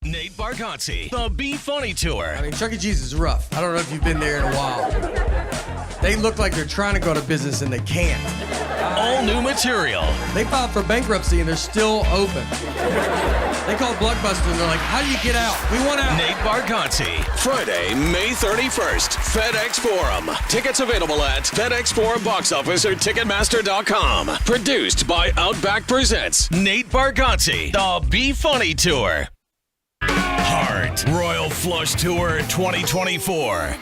Nate Bargatze, the Be Funny Tour. I mean, Chuck E. Cheese is rough. I don't know if you've been there in a while. They look like they're trying to go to business and they can't. All new material. They filed for bankruptcy and they're still open. They called Blockbuster and they're like, how do you get out? We want out. Nate Bargatze. Friday, May 31st, FedEx Forum. Tickets available at FedEx Forum box office or Ticketmaster.com. Produced by Outback Presents Nate Bargatze, the Be Funny Tour. Heart Royal Flush Tour 2024.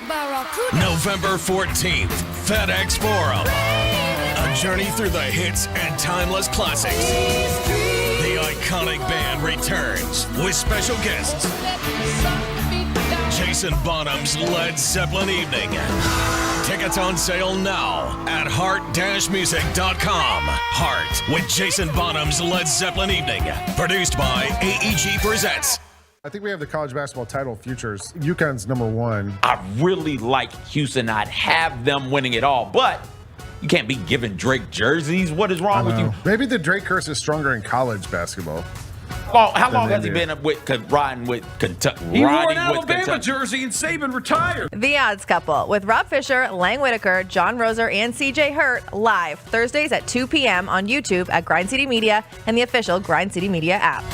November 14th, FedEx Forum. A journey through the hits and timeless classics. The iconic band returns with special guests. Jason Bonham's Led Zeppelin Evening. Tickets on sale now at heart-music.com. Heart with Jason Bonham's Led Zeppelin Evening. Produced by AEG Presents. I think we have the college basketball title futures. UConn's number one. I really like Houston. I'd have them winning it all, but you can't be giving Drake jerseys. What is wrong with you? Maybe the Drake curse is stronger in college basketball. Well, how long has he been riding with Kentucky? He wore an Alabama jersey and Saban retired. The Odds Couple with Rob Fisher, Lang Whitaker, John Roser, and CJ Hurt live Thursdays at 2 p.m. on YouTube at Grind City Media and the official Grind City Media app.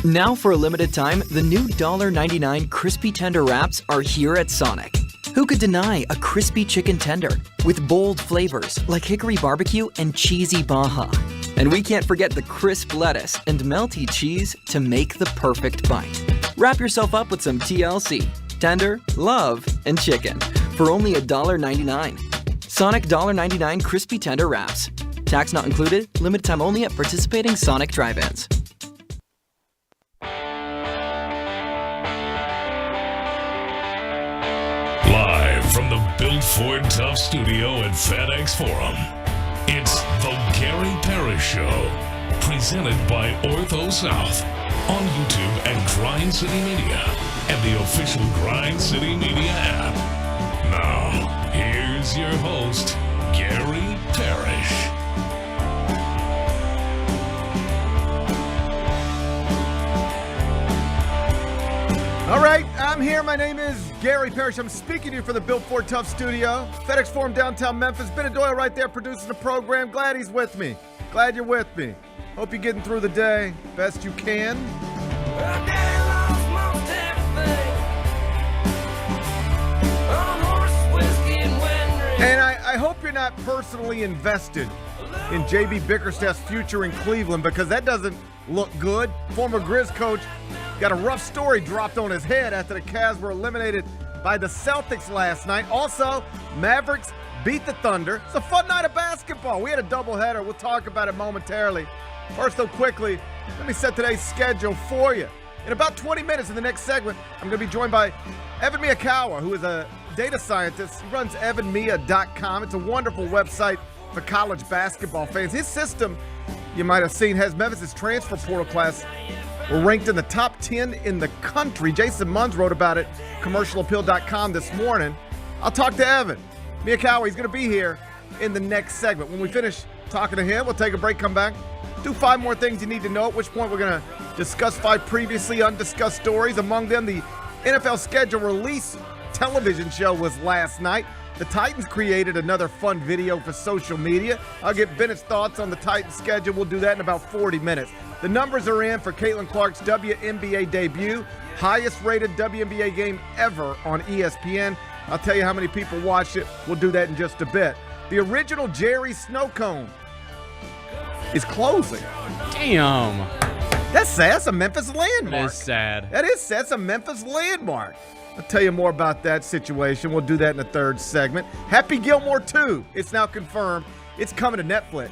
Now for a limited time, the new $1.99 crispy tender wraps are here at Sonic. Who could deny a crispy chicken tender with bold flavors like hickory barbecue and cheesy Baja? And we can't forget the crisp lettuce and melty cheese to make the perfect bite. Wrap yourself up with some TLC, tender, love, and chicken for only $1.99. Sonic $1.99 crispy tender wraps. Tax not included, limited time only at participating Sonic drive-ins. Live from the Built Ford Tough studio at FedEx Forum, it's the Gary Parrish Show, presented by Ortho South, on YouTube at Grind City Media and the official Grind City Media app. Now, here's your host, Gary Parrish. All right, I'm here. My name is Gary Parrish. I'm speaking to you from the Built Ford Tough studio. FedEx Forum, downtown Memphis. Bennett Doyle right there producing the program. Glad he's with me. Glad you're with me. Hope you're getting through the day best you can. And I hope you're not personally invested in JB Bickerstaff's future in Cleveland, because that doesn't look good. Former Grizz coach got a rough story dropped on his head after the Cavs were eliminated by the Celtics last night. Also, Mavericks beat the Thunder. It's a fun night of basketball. We had a doubleheader. We'll talk about it momentarily. First, though, quickly, let me set today's schedule for you. In about 20 minutes in the next segment, I'm going to be joined by Evan Miyakawa, who is a data scientist. He runs evanmia.com. It's a wonderful website for college basketball fans. His system, you might have seen, has Memphis' transfer portal class ranked in the top 10 in the country. Jason Munns wrote about it, commercialappeal.com this morning. I'll talk to Evan Miyakawa. He's going to be here in the next segment. When we finish talking to him, we'll take a break, come back, do 5 more things you need to know, at which point we're going to discuss 5 previously undiscussed stories. Among them, the NFL schedule release television show was last night. The Titans created another fun video for social media. I'll get Bennett's thoughts on the Titans schedule. We'll do that in about 40 minutes. The numbers are in for Caitlin Clark's WNBA debut. Highest rated WNBA game ever on ESPN. I'll tell you how many people watched it. We'll do that in just a bit. The original Jerry Snow Cone is closing. Damn. That's sad. That's a Memphis landmark. That is sad. That is sad. That's a Memphis landmark. I'll tell you more about that situation. We'll do that in the third segment. Happy Gilmore 2. It's now confirmed. It's coming to Netflix.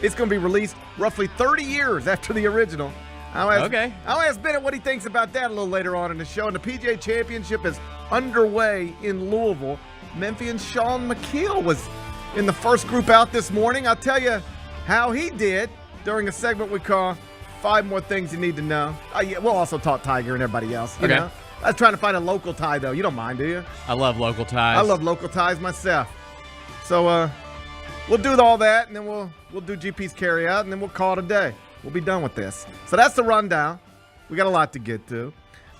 It's going to be released roughly 30 years after the original. I'll ask Bennett what he thinks about that a little later on in the show. And the PGA Championship is underway in Louisville. Memphian Sean McKeel was in the first group out this morning. I'll tell you how he did during a segment we call 5 More Things You Need to Know. We'll also talk Tiger and everybody else. You know? I was trying to find a local tie, though. You don't mind, do you? I love local ties. I love local ties myself. So we'll do all that, and then we'll do GP's carry out, and then we'll call it a day. We'll be done with this. So that's the rundown. We got a lot to get to.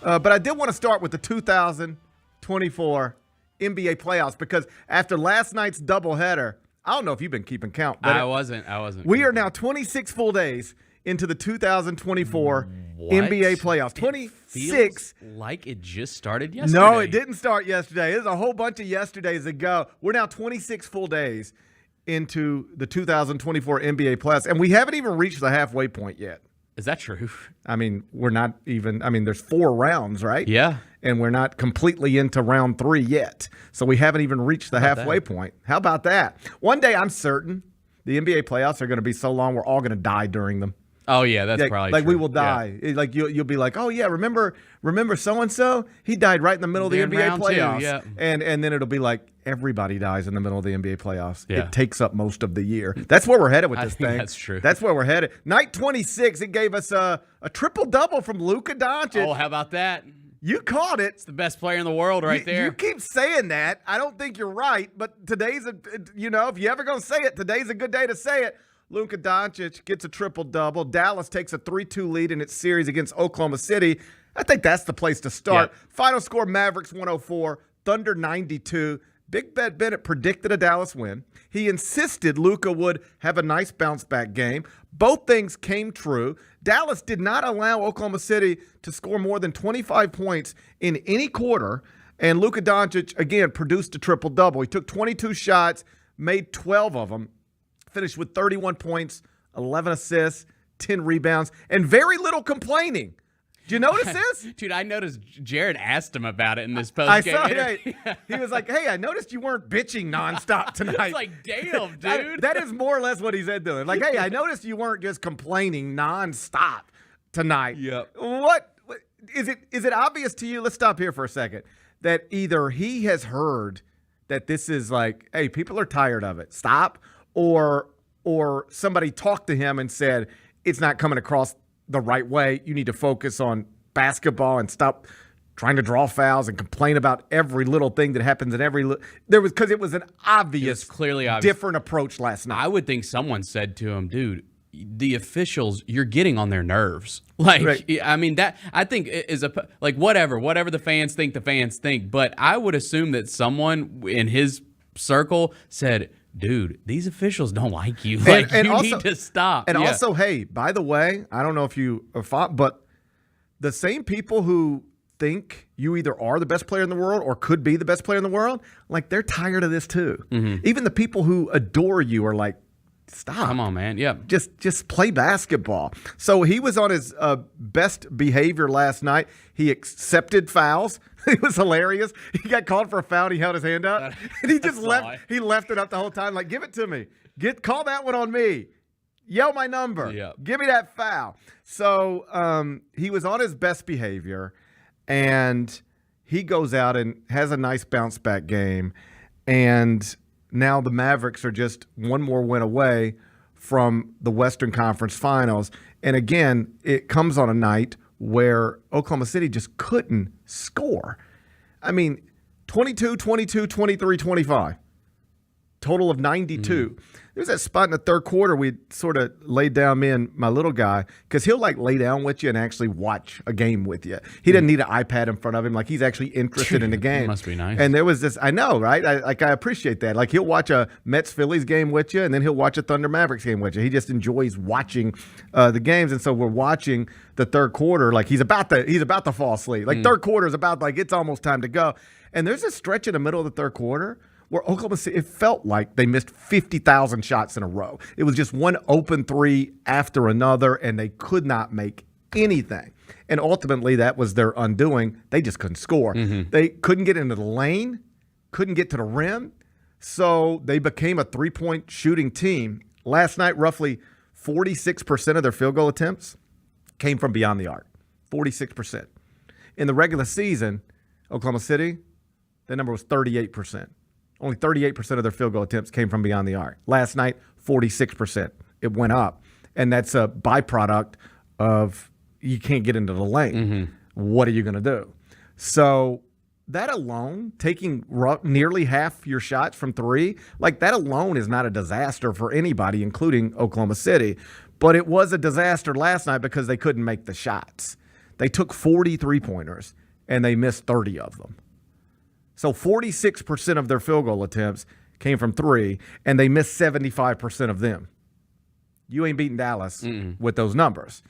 But I did want to start with the 2024 NBA playoffs because after last night's doubleheader, I don't know if you've been keeping count. But I wasn't. We are now 26 full days into the 2024 NBA playoffs. 26. Like it just started yesterday. No, it didn't start yesterday. There's a whole bunch of yesterdays ago. We're now 26 full days into the 2024 NBA playoffs, and we haven't even reached the halfway point yet. Is that true? I mean, we're not even – I mean, there's 4 rounds, right? Yeah. And we're not completely into round 3 yet. So we haven't even reached the halfway point. How about that? One day I'm certain the NBA playoffs are going to be so long we're all going to die during them. Oh, yeah, that's probably like true. we will die. Yeah. Like you'll be like, oh, yeah, remember so-and-so? He died right in the middle of the NBA playoffs. 2, yeah. And then it'll be like everybody dies in the middle of the NBA playoffs. Yeah. It takes up most of the year. That's where we're headed with this thing. That's true. That's where we're headed. Night 26, it gave us a triple-double from Luka Doncic. Oh, how about that? You caught it. It's the best player in the world right there. You keep saying that. I don't think you're right, but today's if you ever going to say it, today's a good day to say it. Luka Doncic gets a triple-double. Dallas takes a 3-2 lead in its series against Oklahoma City. I think that's the place to start. Yeah. Final score, Mavericks 104, Thunder 92. Big Bet Bennett predicted a Dallas win. He insisted Luka would have a nice bounce-back game. Both things came true. Dallas did not allow Oklahoma City to score more than 25 points in any quarter. And Luka Doncic, again, produced a triple-double. He took 22 shots, made 12 of them. Finished with 31 points, 11 assists, 10 rebounds, and very little complaining. Do you notice this? Dude, I noticed Jared asked him about it in this post game. I saw. He was like, hey, I noticed you weren't bitching nonstop tonight. It's like, damn, dude. That is more or less what he said doing. Like, hey, I noticed you weren't just complaining nonstop tonight. Yep. What is it obvious to you? Let's stop here for a second. That either he has heard that this is like, hey, people are tired of it. Stop. Or somebody talked to him and said, it's not coming across the right way. You need to focus on basketball and stop trying to draw fouls and complain about every little thing that happens in because it was an obvious, clearly obvious, different approach last night. I would think someone said to him, dude, the officials, you're getting on their nerves. Like, right. I mean, that I think is whatever the fans think. But I would assume that someone in his circle said, dude, these officials don't like you. Like, and you also, need to stop. And also, hey, by the way, I don't know if you are fought, but the same people who think you either are the best player in the world or could be the best player in the world, like, they're tired of this too. Mm-hmm. Even the people who adore you are like, stop. Come on, man. Yeah. Just play basketball. So he was on his best behavior last night. He accepted fouls. It was hilarious. He got called for a foul. He held his hand up, and he just left. He left it up the whole time. Like, give it to me. Call that one on me. Yell my number. Yeah. Give me that foul. So he was on his best behavior, and he goes out and has a nice bounce back game. And now the Mavericks are just one more win away from the Western Conference Finals. And again, it comes on a night where Oklahoma City just couldn't score. I mean, 22, 22, 23, 25. Total of 92. Mm-hmm. There's that spot in the third quarter we sort of laid down, me and my little guy, because he'll like lay down with you and actually watch a game with you. He doesn't need an iPad in front of him. Like, he's actually interested in the game. Must be nice. And there was this, I know, right? I appreciate that. Like, he'll watch a Mets-Phillies game with you, and then he'll watch a Thunder-Mavericks game with you. He just enjoys watching the games. And so we're watching the third quarter. Like, he's about to fall asleep. Like, third quarter is about, like, it's almost time to go. And there's a stretch in the middle of the third quarter where Oklahoma City, it felt like they missed 50,000 shots in a row. It was just one open three after another, and they could not make anything. And ultimately, that was their undoing. They just couldn't score. Mm-hmm. They couldn't get into the lane, couldn't get to the rim, so they became a three-point shooting team. Last night, roughly 46% of their field goal attempts came from beyond the arc. 46%. In the regular season, Oklahoma City, that number was 38%. Only 38% of their field goal attempts came from beyond the arc. Last night, 46%. It went up. And that's a byproduct of you can't get into the lane. Mm-hmm. What are you going to do? So that alone, taking nearly half your shots from three, like, that alone is not a disaster for anybody, including Oklahoma City. But it was a disaster last night because they couldn't make the shots. They took 40 3-pointers, and they missed 30 of them. So 46% of their field goal attempts came from 3, and they missed 75% of them. You ain't beating Dallas with those numbers.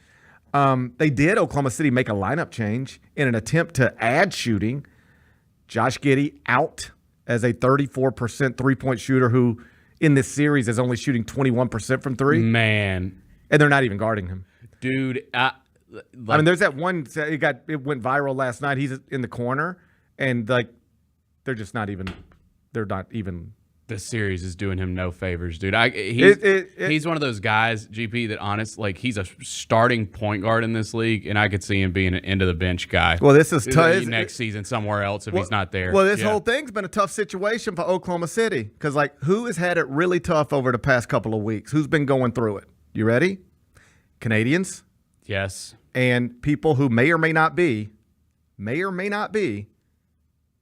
They did, Oklahoma City, make a lineup change in an attempt to add shooting. Josh Giddey out as a 34% three-point shooter who in this series is only shooting 21% from 3. Man. And they're not even guarding him. Dude, I mean, there's that one, it went viral last night. He's in the corner, and they're not even. This series is doing him no favors, dude. He's one of those guys, GP, that he's a starting point guard in this league, and I could see him being an end-of-the-bench guy. Well, this is tough. Next season somewhere else if he's not there. Well, this whole thing's been a tough situation for Oklahoma City because, who has had it really tough over the past couple of weeks? Who's been going through it? You ready? Canadians. Yes. And people who may or may not be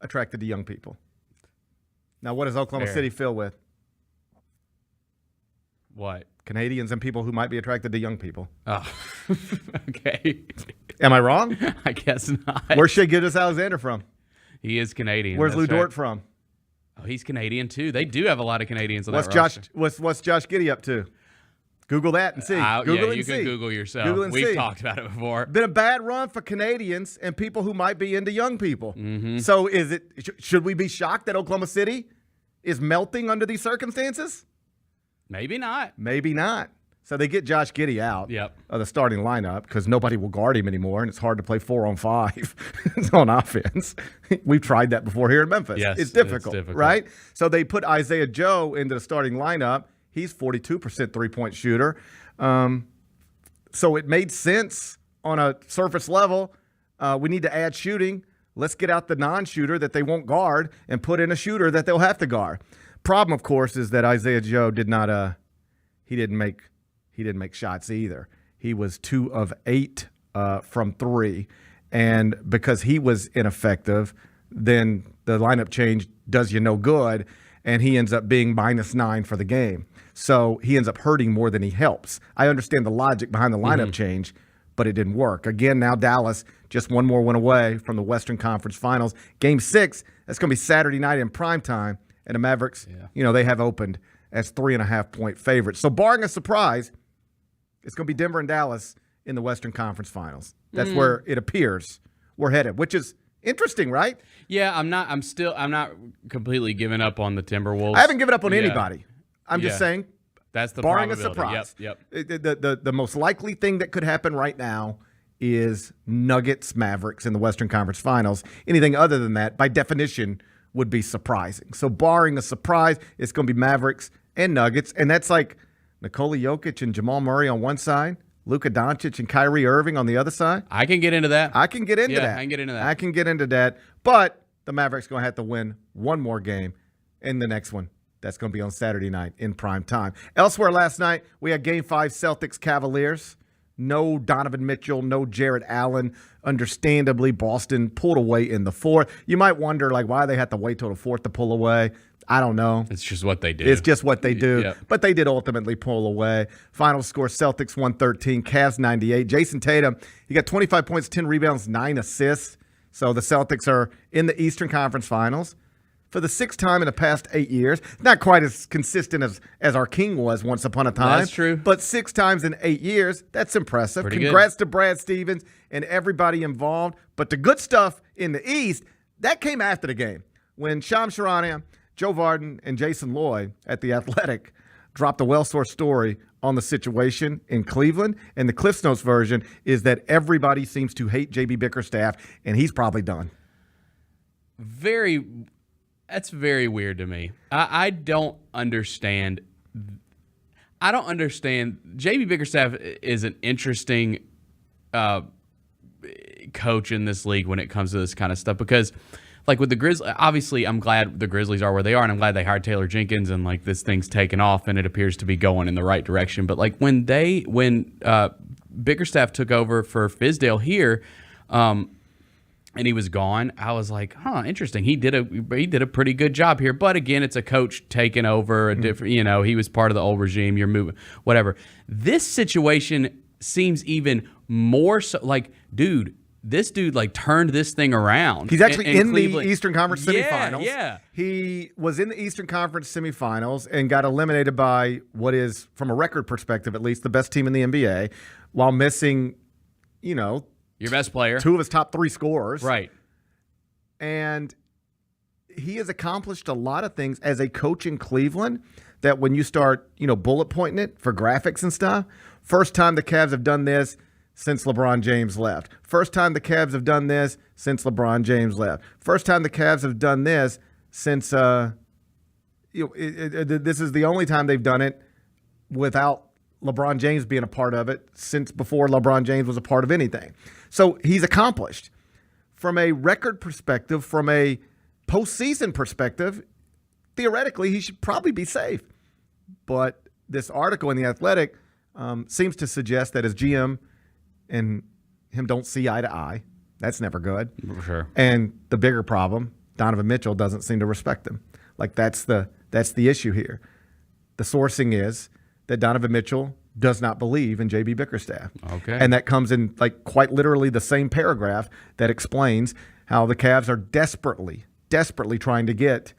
attracted to young people. Now, what does Oklahoma City fill with? What? Canadians and people who might be attracted to young people. Oh, okay. Am I wrong? I guess not. Where's Shai Gilgeous-Alexander from? He is Canadian. Where's Lou Dort from? Oh, he's Canadian too. They do have a lot of Canadians on that roster. roster. What's Josh Giddey up to? Google that and see. You can Google yourself. We've talked about it before. Been a bad run for Canadians and people who might be into young people. So should we be shocked that Oklahoma City is melting under these circumstances? Maybe not. Maybe not. So they get Josh Giddey out of the starting lineup because nobody will guard him anymore, and it's hard to play 4-on-5 on offense. We've tried that before here in Memphis. Yes, it's difficult, right? So they put Isaiah Joe into the starting lineup. He's 42% three-point shooter. So it made sense on a surface level. We need to add shooting. Let's get out the non-shooter that they won't guard and put in a shooter that they'll have to guard. Problem, of course, is that Isaiah Joe didn't make shots either. He was 2 of 8 from 3. And because he was ineffective, then the lineup change does you no good, and he ends up being -9 for the game. So he ends up hurting more than he helps. I understand the logic behind the lineup change, but it didn't work. Again, now Dallas just one more win away from the Western Conference Finals. Game 6, that's going to be Saturday night in primetime, and the Mavericks, they have opened as 3.5-point favorites. So barring a surprise, it's going to be Denver and Dallas in the Western Conference Finals. That's where it appears we're headed, which is interesting, right? Yeah, I'm not completely giving up on the Timberwolves. I haven't given up on anybody. I'm just saying, that's the barring a probability. surprise. Yep. The most likely thing that could happen right now is Nuggets Mavericks in the Western Conference Finals. Anything other than that, by definition, would be surprising. So barring a surprise, it's going to be Mavericks and Nuggets, and that's like Nikola Jokic and Jamal Murray on one side, Luka Doncic and Kyrie Irving on the other side. I can get into that. I can get into that. I can get into that. But the Mavericks going to have to win one more game in the next one. That's going to be on Saturday night in prime time. Elsewhere last night, we had Game 5 Celtics-Cavaliers. No Donovan Mitchell, no Jarrett Allen. Understandably, Boston pulled away in the 4th. You might wonder, why they had to wait till the 4th to pull away. I don't know. It's just what they do. It's just what they do. Yep. But they did ultimately pull away. Final score, Celtics 113, Cavs 98. Jason Tatum, he got 25 points, 10 rebounds, 9 assists. So the Celtics are in the Eastern Conference Finals for the 6th time in the past 8 years. Not quite as consistent as our king was once upon a time. That's true. But 6 times in 8 years, that's impressive. Pretty Congrats good. to Brad Stevens and everybody involved. But the good stuff in the East, that came after the game. When Shams Charania, Joe Varden, and Jason Lloyd at The Athletic dropped a well-sourced story on the situation in Cleveland. And the Cliff Notes version is that everybody seems to hate J.B. Bickerstaff, and he's probably done. That's very weird to me. I don't understand. J.B. Bickerstaff is an interesting coach in this league when it comes to this kind of stuff because, with the Grizzlies, obviously I'm glad the Grizzlies are where they are, and I'm glad they hired Taylor Jenkins, and this thing's taken off and it appears to be going in the right direction. But when Bickerstaff took over for Fizdale here, and he was gone, I was like, huh, interesting. He did a pretty good job here. But again, it's a coach taking over a different, he was part of the old regime. You're moving, whatever. This situation seems even more so like, dude, this dude like turned this thing around. He's actually in Cleveland. the Eastern Conference semifinals. Yeah. He was in the Eastern Conference semifinals and got eliminated by what is, from a record perspective at least, the best team in the NBA while missing, your best player, 2 of his top 3 scorers. Right. And he has accomplished a lot of things as a coach in Cleveland that when you start, bullet pointing it for graphics and stuff, first time the Cavs have done this since LeBron James left. First time the Cavs have done this since LeBron James left. First time the Cavs have done this since, this is the only time they've done it without LeBron James being a part of it since before LeBron James was a part of anything. So he's accomplished. From a record perspective, from a postseason perspective, theoretically, he should probably be safe. But this article in The Athletic seems to suggest that his GM and him don't see eye to eye. That's never good. For sure. And the bigger problem, Donovan Mitchell doesn't seem to respect him. Like that's the issue here. The sourcing is that Donovan Mitchell does not believe in JB Bickerstaff. Okay. And that comes in like quite literally the same paragraph that explains how the Cavs are desperately trying to get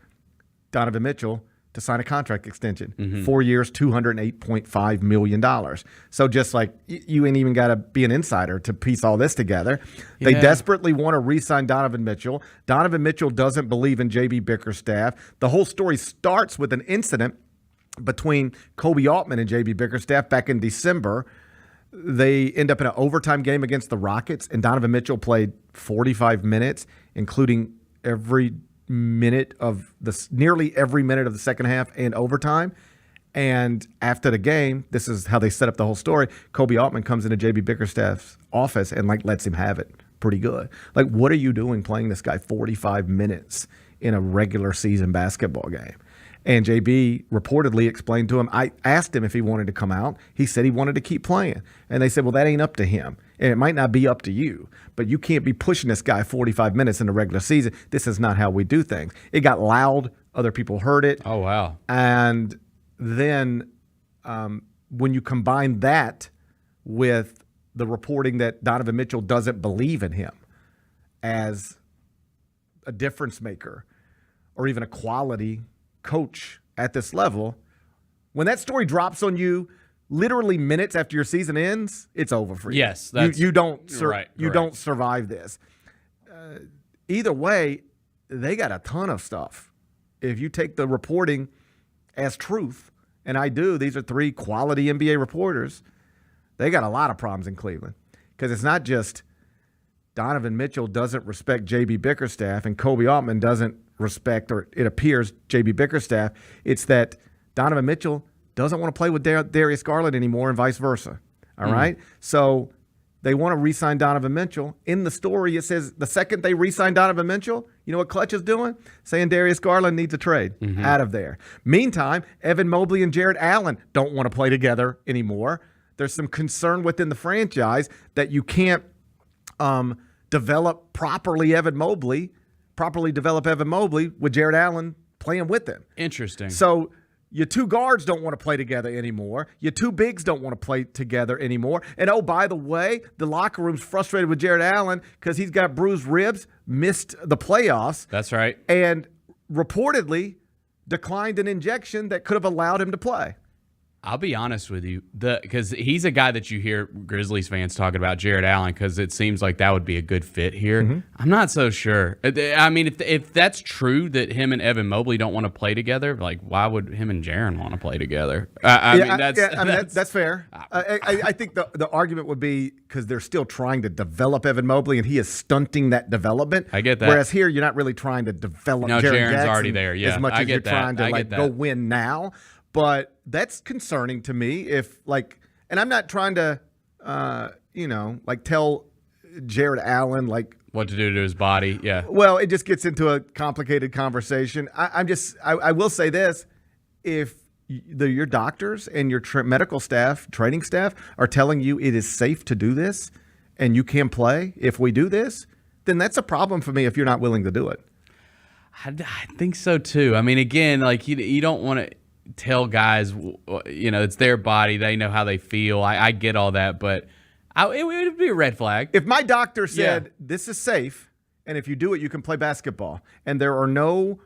Donovan Mitchell to sign a contract extension. 4 years, $208.5 million. So just like you ain't even got to be an insider to piece all this together. They desperately want to re-sign Donovan Mitchell. Donovan Mitchell doesn't believe in JB Bickerstaff. The whole story starts with an incident between Kobe Altman and JB Bickerstaff back in December. They end up in an overtime game against the Rockets, and Donovan Mitchell played 45 minutes, including nearly every minute of the second half and overtime. And after the game, this is how they set up the whole story. Kobe Altman comes into JB Bickerstaff's office and lets him have it pretty good. Like, what are you doing playing this guy 45 minutes in a regular season basketball game? And JB reportedly explained to him, I asked him if he wanted to come out. He said he wanted to keep playing. And they said, well, that ain't up to him. And it might not be up to you, but you can't be pushing this guy 45 minutes in the regular season. This is not how we do things. It got loud. Other people heard it. Oh, wow. And then when you combine that with the reporting that Donovan Mitchell doesn't believe in him as a difference maker or even a quality coach at this level, when that story drops on you literally minutes after your season ends, it's over for you. Yes, you don't right, don't survive this. Either way, they got a ton of stuff. If you take the reporting as truth, and I do, these are 3 quality NBA reporters, they got a lot of problems in Cleveland because it's not just Donovan Mitchell doesn't respect JB Bickerstaff and Kobe Altman doesn't respect, or it appears, JB Bickerstaff. It's that Donovan Mitchell doesn't want to play with Darius Garland anymore and vice versa. All right? So they want to re-sign Donovan Mitchell. In the story, it says the second they re-sign Donovan Mitchell, you know what Clutch is doing? Saying Darius Garland needs a trade out of there. Meantime, Evan Mobley and Jared Allen don't want to play together anymore. There's some concern within the franchise that you can't develop Evan Mobley with Jared Allen playing with him. Interesting. So your 2 guards don't want to play together anymore. Your 2 bigs don't want to play together anymore. And, oh, by the way, the locker room's frustrated with Jared Allen because he's got bruised ribs, missed the playoffs. That's right. And reportedly declined an injection that could have allowed him to play. I'll be honest with you, because he's a guy that you hear Grizzlies fans talking about, Jared Allen, because it seems like that would be a good fit here. I'm not so sure. I mean, if that's true that him and Evan Mobley don't want to play together, like why would him and Jaren want to play together? That's fair. I think the argument would be because they're still trying to develop Evan Mobley, and he is stunting that development. I get that. Whereas here, you're not really trying to develop. No, Jaren's Jaren's already there. Yeah, as much as you're trying to go win now. But that's concerning to me and I'm not trying to, tell Jared Allen, what to do to his body. Yeah. Well, it just gets into a complicated conversation. I will say this. If your doctors and your medical staff, training staff are telling you it is safe to do this and you can play if we do this, then that's a problem for me if you're not willing to do it. I think so too. I mean, again, like you don't want to tell guys, it's their body. They know how they feel. I get all that, but it would be a red flag. If my doctor said this is safe, and if you do it, you can play basketball, and there are no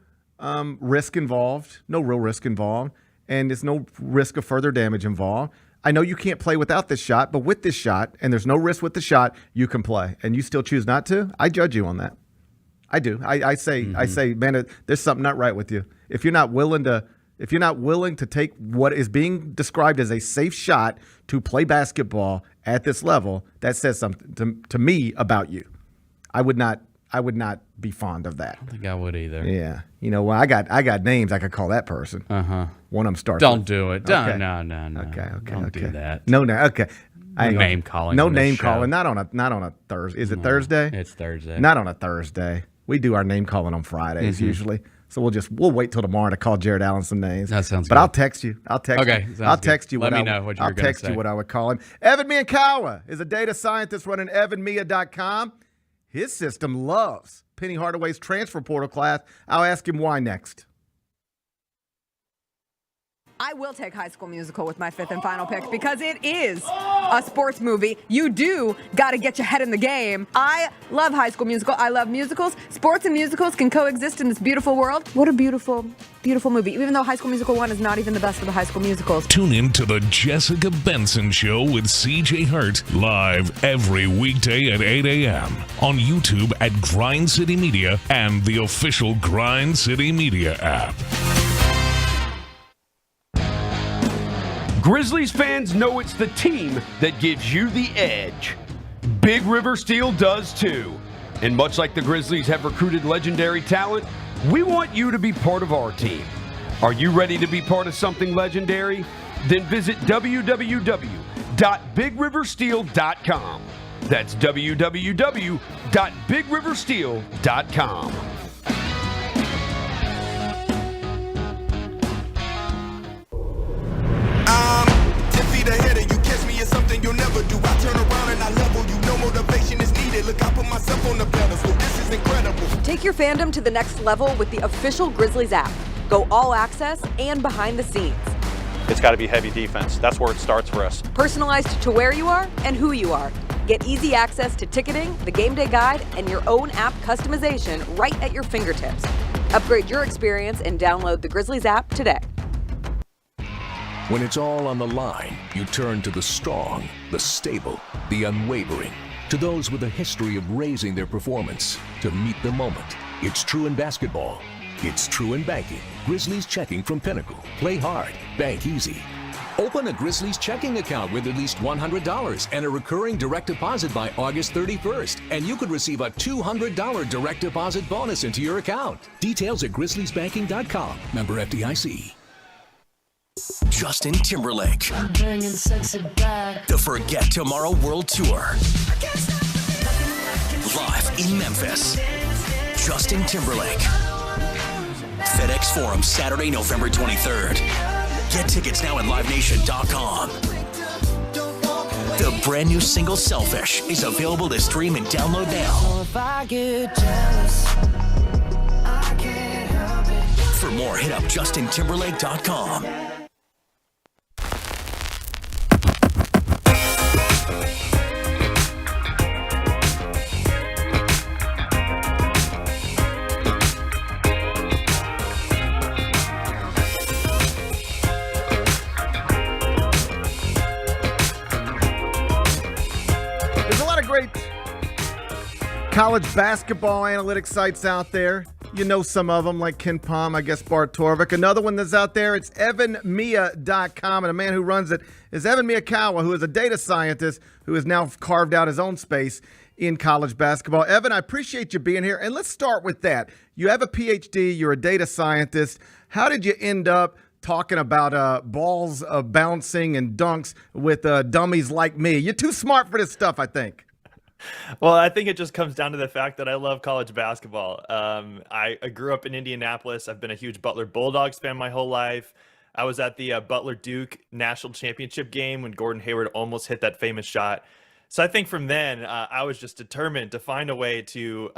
risk involved, no real risk involved, and there's no risk of further damage involved. I know you can't play without this shot, but with this shot, and there's no risk with the shot, you can play, and you still choose not to. I judge you on that. I do. I say, man, there's something not right with you. If you're not willing to take what is being described as a safe shot to play basketball at this level, that says something to me about you. I would not be fond of that. I don't think I would either. Yeah. Well, I got names I could call that person. One of them starts. Don't with, do it. Okay. No. Okay. Don't do that. No. Okay. Name calling. No name calling. Not on a Thursday. Is it Thursday? It's Thursday. Not on a Thursday. We do our name calling on Fridays usually. So we'll wait till tomorrow to call Jared Allen some names. That sounds good. good. I'll text you. I'll text you. Let me know what you're going to say. I'll text you what I would call him. Evan Miyakawa is a data scientist running evanmia.com. His system loves Penny Hardaway's transfer portal class. I'll ask him why next. I will take High School Musical with my fifth and final pick because it is a sports movie. You do got to get your head in the game. I love High School Musical. I love musicals. Sports and musicals can coexist in this beautiful world. What a beautiful, beautiful movie. Even though High School Musical 1 is not even the best of the High School Musicals. Tune in to the Jessica Benson Show with CJ Hurt live every weekday at 8 a.m. on YouTube at Grind City Media and the official Grind City Media app. Grizzlies fans know it's the team that gives you the edge. Big River Steel does too. And much like the Grizzlies have recruited legendary talent, we want you to be part of our team. Are you ready to be part of something legendary? Then visit www.bigriversteel.com. That's www.bigriversteel.com. Ahead of you, catch me in something you'll never do. I turn around and I level you. No motivation is needed. Look, I put myself on the pedestal. This is incredible. Take your fandom to the next level with the official Grizzlies app. Go all access and behind the scenes. It's got to be heavy defense. That's where it starts for us. Personalized to where you are and who you are. Get easy access to ticketing, the game day guide, and your own app customization right at your fingertips. Upgrade your experience and download the Grizzlies app today. When it's all on the line, you turn to the strong, the stable, the unwavering. To those with a history of raising their performance to meet the moment. It's true in basketball. It's true in banking. Grizzlies Checking from Pinnacle. Play hard. Bank easy. Open a Grizzlies checking account with at least $100 and a recurring direct deposit by August 31st. And you could receive a $200 direct deposit bonus into your account. Details at grizzliesbanking.com. Member FDIC. Justin Timberlake. The Forget Tomorrow World Tour. Live in Memphis. Justin Timberlake. FedEx Forum, Saturday, November 23rd. Get tickets now at livenation.com. The brand new single Selfish is available to stream and download now. For more, hit up justintimberlake.com. College basketball analytics sites out there. You know some of them, like Ken Palm, I guess Bart Torvik. Another one that's out there, it's evanmia.com, and a man who runs it is Evan Miyakawa, who is a data scientist who has now carved out his own space in college basketball. Evan, I appreciate you being here, and let's start with that. You have a PhD, you're a data scientist. How did you end up talking about balls bouncing and dunks with dummies like me? You're too smart for this stuff, I think. Well, I think it just comes down to the fact that I love college basketball. I grew up in Indianapolis. I've been a huge Butler Bulldogs fan my whole life. I was at the Butler Duke National Championship game when Gordon Hayward almost hit that famous shot. So I think from then, I was just determined to find a way to,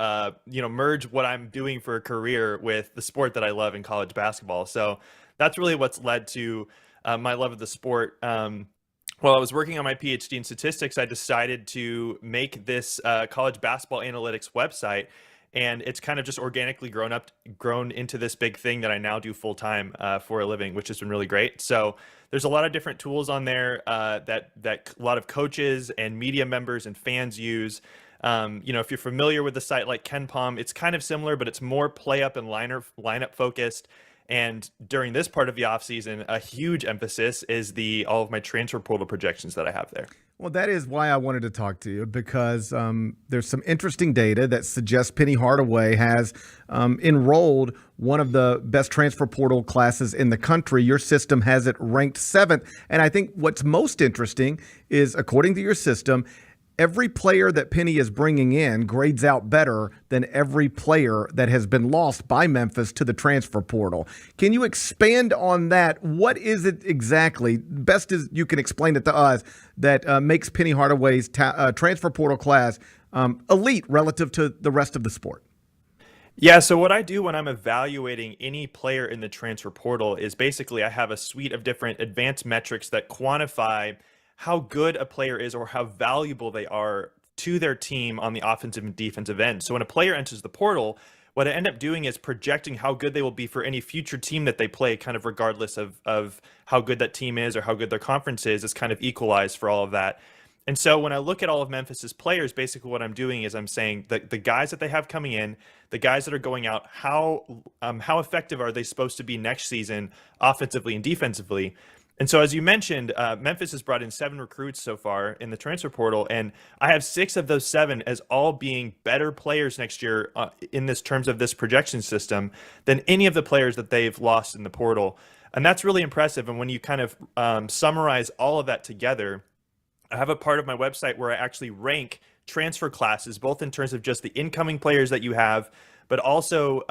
merge what I'm doing for a career with the sport that I love in college basketball. So that's really what's led to my love of the sport. While I was working on my PhD in statistics, I decided to make this college basketball analytics website. And it's kind of just organically grown into this big thing that I now do full time for a living, which has been really great. So there's a lot of different tools on there that a lot of coaches and media members and fans use. If you're familiar with the site like KenPom, it's kind of similar, but it's more play up and lineup focused. And during this part of the offseason, a huge emphasis is all of my transfer portal projections that I have there. Well, that is why I wanted to talk to you, because there's some interesting data that suggests Penny Hardaway has enrolled one of the best transfer portal classes in the country. Your system has it ranked 7th. And I think what's most interesting is, according to your system, every player that Penny is bringing in grades out better than every player that has been lost by Memphis to the transfer portal. Can you expand on that? What is it exactly, best as you can explain it to us, that makes Penny Hardaway's transfer portal class elite relative to the rest of the sport? Yeah, so what I do when I'm evaluating any player in the transfer portal is basically I have a suite of different advanced metrics that quantify how good a player is or how valuable they are to their team on the offensive and defensive end. So when a player enters the portal, what I end up doing is projecting how good they will be for any future team that they play, kind of regardless of how good that team is or how good their conference is kind of equalized for all of that. And so when I look at all of Memphis's players, basically what I'm doing is I'm saying that the guys that they have coming in, the guys that are going out, how effective are they supposed to be next season offensively and defensively? And so, as you mentioned, Memphis has brought in 7 recruits so far in the transfer portal, and I have 6 of those 7 as all being better players next year in this terms of this projection system than any of the players that they've lost in the portal. And that's really impressive. And when you kind of summarize all of that together, I have a part of my website where I actually rank transfer classes, both in terms of just the incoming players that you have, but also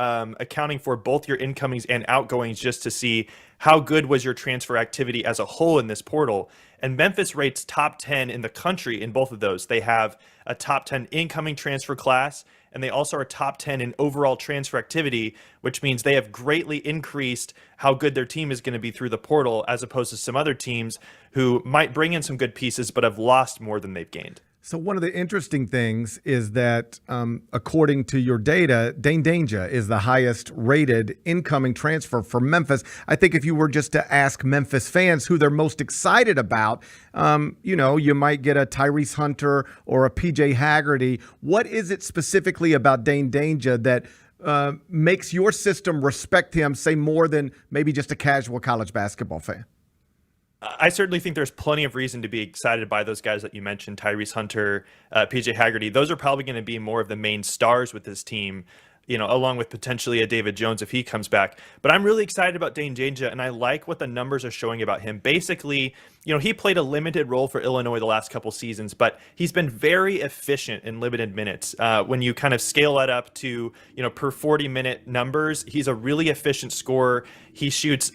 accounting for both your incomings and outgoings, just to see how good was your transfer activity as a whole in this portal. And Memphis rates top 10 in the country in both of those. They have a top 10 incoming transfer class, and they also are top 10 in overall transfer activity, which means they have greatly increased how good their team is going to be through the portal, as opposed to some other teams who might bring in some good pieces but have lost more than they've gained. So one of the interesting things is that, according to your data, Dane Danger is the highest rated incoming transfer for Memphis. I think if you were just to ask Memphis fans who they're most excited about, you might get a Tyrese Hunter or a PJ Haggerty. What is it specifically about Dane Danger that makes your system respect him, say, more than maybe just a casual college basketball fan? I certainly think there's plenty of reason to be excited by those guys that you mentioned, Tyrese Hunter, PJ Haggerty. Those are probably going to be more of the main stars with this team, along with potentially a David Jones if he comes back. But I'm really excited about Dane Danger, and I like what the numbers are showing about him. Basically, he played a limited role for Illinois the last couple seasons, but he's been very efficient in limited minutes. When you kind of scale that up to, per 40-minute numbers, he's a really efficient scorer. He shoots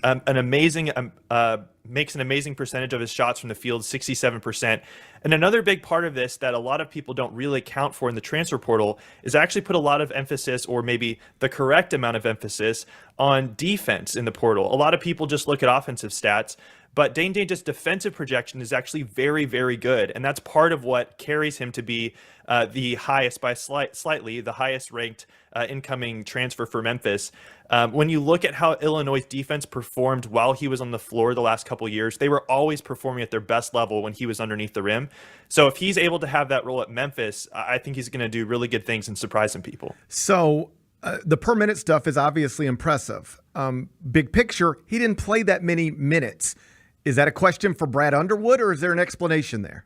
makes an amazing percentage of his shots from the field, 67%. And another big part of this that a lot of people don't really account for in the transfer portal is I actually put a lot of emphasis, or maybe the correct amount of emphasis, on defense in the portal. A lot of people just look at offensive stats, but Dane Danger's defensive projection is actually very, very good. And that's part of what carries him to be the highest by slightly, the highest ranked incoming transfer for Memphis. When you look at how Illinois' defense performed while he was on the floor the last couple of years, they were always performing at their best level when he was underneath the rim. So if he's able to have that role at Memphis, I think he's going to do really good things and surprise some people. So the per minute stuff is obviously impressive. Big picture, he didn't play that many minutes. Is that a question for Brad Underwood, or is there an explanation there?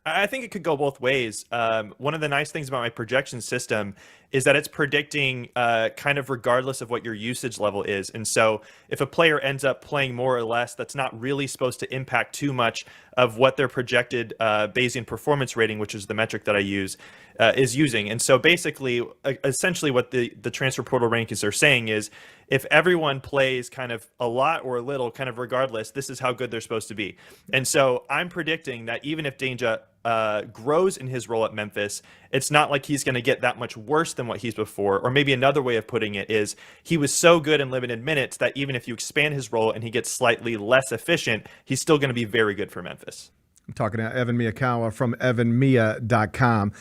I think it could go both ways. One of the nice things about my projection system is that it's predicting kind of regardless of what your usage level is. And so if a player ends up playing more or less, that's not really supposed to impact too much of what their projected Bayesian performance rating, which is the metric that I use, is using. And so basically, essentially what the transfer portal rankings are saying is if everyone plays kind of a lot or a little, kind of regardless, this is how good they're supposed to be. And so I'm predicting that even if Danger grows in his role at Memphis, it's not like he's going to get that much worse than what he's before. Or maybe another way of putting it is he was so good in limited minutes that even if you expand his role and he gets slightly less efficient, he's still going to be very good for Memphis. I'm talking to Evan Miyakawa from evanmia.com.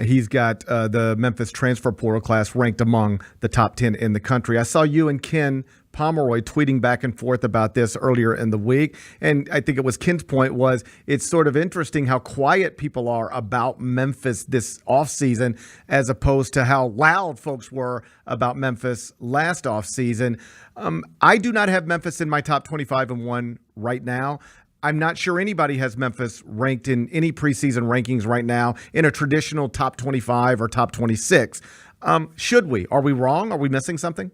He's got the Memphis transfer portal class ranked among the top 10 in the country. I saw you and Ken Pomeroy tweeting back and forth about this earlier in the week. And I think it was Ken's point was it's sort of interesting how quiet people are about Memphis this offseason as opposed to how loud folks were about Memphis last offseason. I do not have Memphis in my top 25 and 1 right now. I'm not sure anybody has Memphis ranked in any preseason rankings right now in a traditional top 25 or top 26. Should we? Are we wrong? Are we missing something?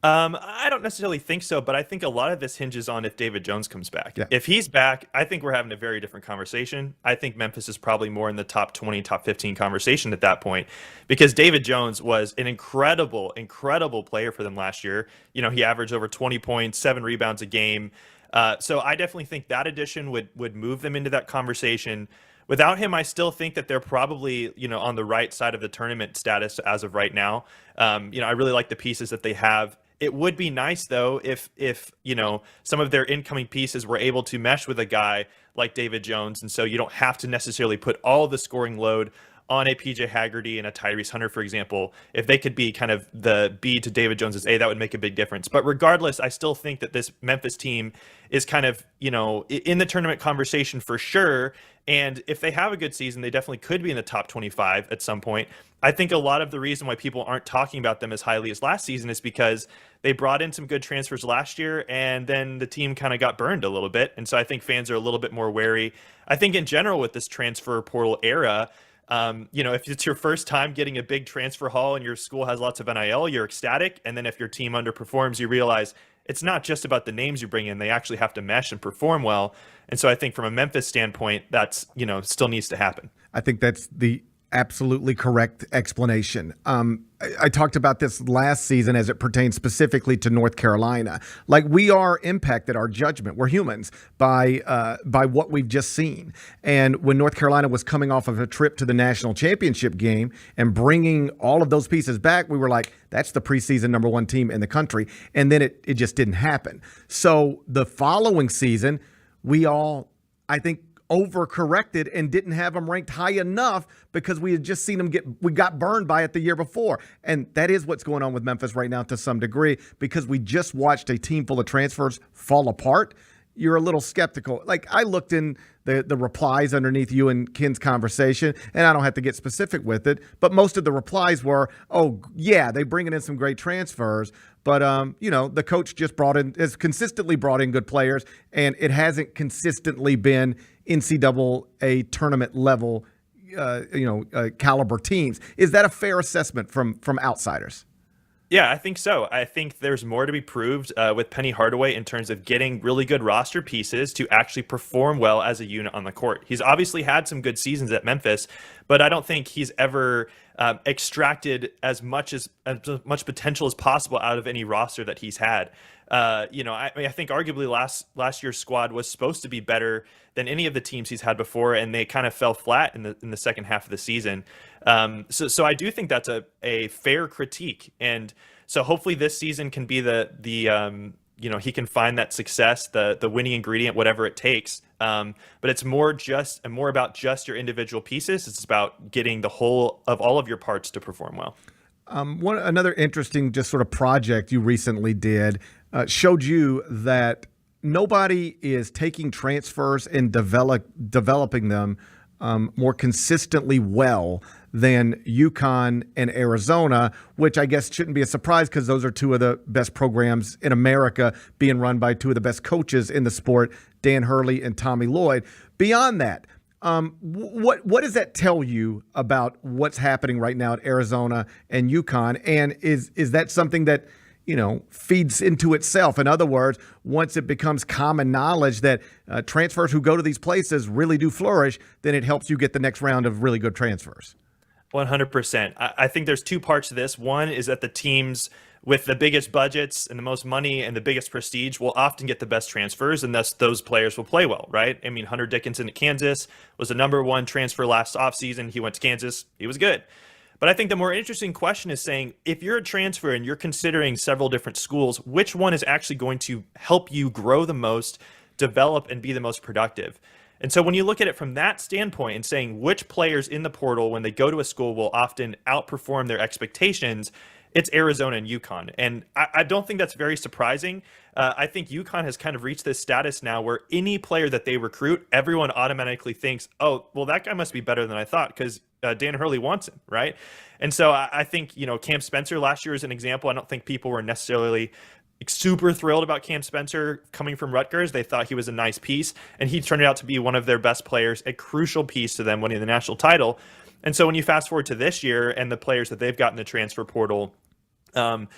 I don't necessarily think so, but I think a lot of this hinges on if David Jones comes back. Yeah. If he's back, I think we're having a very different conversation. I think Memphis is probably more in the top 20, top 15 conversation at that point because David Jones was an incredible player for them last year. You know, he averaged over 20 points, 7 rebounds a game. So I definitely think that addition would move them into that conversation. Without him, I still think that they're probably, on the right side of the tournament status as of right now. I really like the pieces that they have. It would be nice, though, if some of their incoming pieces were able to mesh with a guy like David Jones, and so you don't have to necessarily put all the scoring load on a PJ Haggerty and a Tyrese Hunter, for example. If they could be kind of the B to David Jones's A, that would make a big difference. But regardless, I still think that this Memphis team is kind of, in the tournament conversation for sure. And if they have a good season, they definitely could be in the top 25 at some point. I think a lot of the reason why people aren't talking about them as highly as last season is because they brought in some good transfers last year, and then the team kind of got burned a little bit. And so I think fans are a little bit more wary. I think in general with this transfer portal era, if it's your first time getting a big transfer haul and your school has lots of NIL, you're ecstatic. And then if your team underperforms, you realize it's not just about the names you bring in. They actually have to mesh and perform well. And so I think from a Memphis standpoint, that's, still needs to happen. I think that's the absolutely correct explanation. I talked about this last season as it pertains specifically to North Carolina. Like, we are impacted, our judgment, we're humans, by what we've just seen. And when North Carolina was coming off of a trip to the national championship game and bringing all of those pieces back, we were like, that's the preseason number 1 team in the country. And then it just didn't happen. So the following season, we all, I think, overcorrected and didn't have them ranked high enough because we had just seen them we got burned by it the year before. And that is what's going on with Memphis right now to some degree because we just watched a team full of transfers fall apart. You're a little skeptical. Like, I looked in the replies underneath you and Ken's conversation, and I don't have to get specific with it, but most of the replies were, oh, yeah, they bringing in some great transfers, but, the coach just has consistently brought in good players, and it hasn't consistently been NCAA tournament level, caliber teams. Is that a fair assessment from outsiders? Yeah, I think so. I think there's more to be proved with Penny Hardaway in terms of getting really good roster pieces to actually perform well as a unit on the court. He's obviously had some good seasons at Memphis, but I don't think he's ever extracted as much potential as possible out of any roster that he's had. I think arguably last year's squad was supposed to be better than any of the teams he's had before, and they kind of fell flat in the second half of the season. So I do think that's a fair critique, and so hopefully this season can be he can find that success, the winning ingredient, whatever it takes. But it's more about just your individual pieces. It's about getting the whole of all of your parts to perform well. Another interesting just sort of project you recently did showed you that nobody is taking transfers and developing them more consistently well than UConn and Arizona, which I guess shouldn't be a surprise because those are two of the best programs in America being run by two of the best coaches in the sport, Dan Hurley and Tommy Lloyd. Beyond that, what does that tell you about what's happening right now at Arizona and UConn? And is that something that feeds into itself? In other words, once it becomes common knowledge that transfers who go to these places really do flourish, then it helps you get the next round of really good transfers. 100%. I think there's two parts to this. One is that the teams with the biggest budgets and the most money and the biggest prestige will often get the best transfers, and thus those players will play well, right? I mean, Hunter Dickinson at Kansas was the #1 transfer last offseason. He went to Kansas. He was good. But I think the more interesting question is saying, if you're a transfer and you're considering several different schools, which one is actually going to help you grow the most, develop, and be the most productive? And so when you look at it from that standpoint and saying which players in the portal, when they go to a school, will often outperform their expectations, it's Arizona and UConn. And I don't think that's very surprising. I think UConn has kind of reached this status now where any player that they recruit, everyone automatically thinks, oh, well, that guy must be better than I thought because Dan Hurley wants him, right? And so I think, Cam Spencer last year is an example. I don't think people were necessarily super thrilled about Cam Spencer coming from Rutgers. They thought he was a nice piece, and he turned out to be one of their best players, a crucial piece to them winning the national title. And so when you fast forward to this year and the players that they've got in the transfer portal, some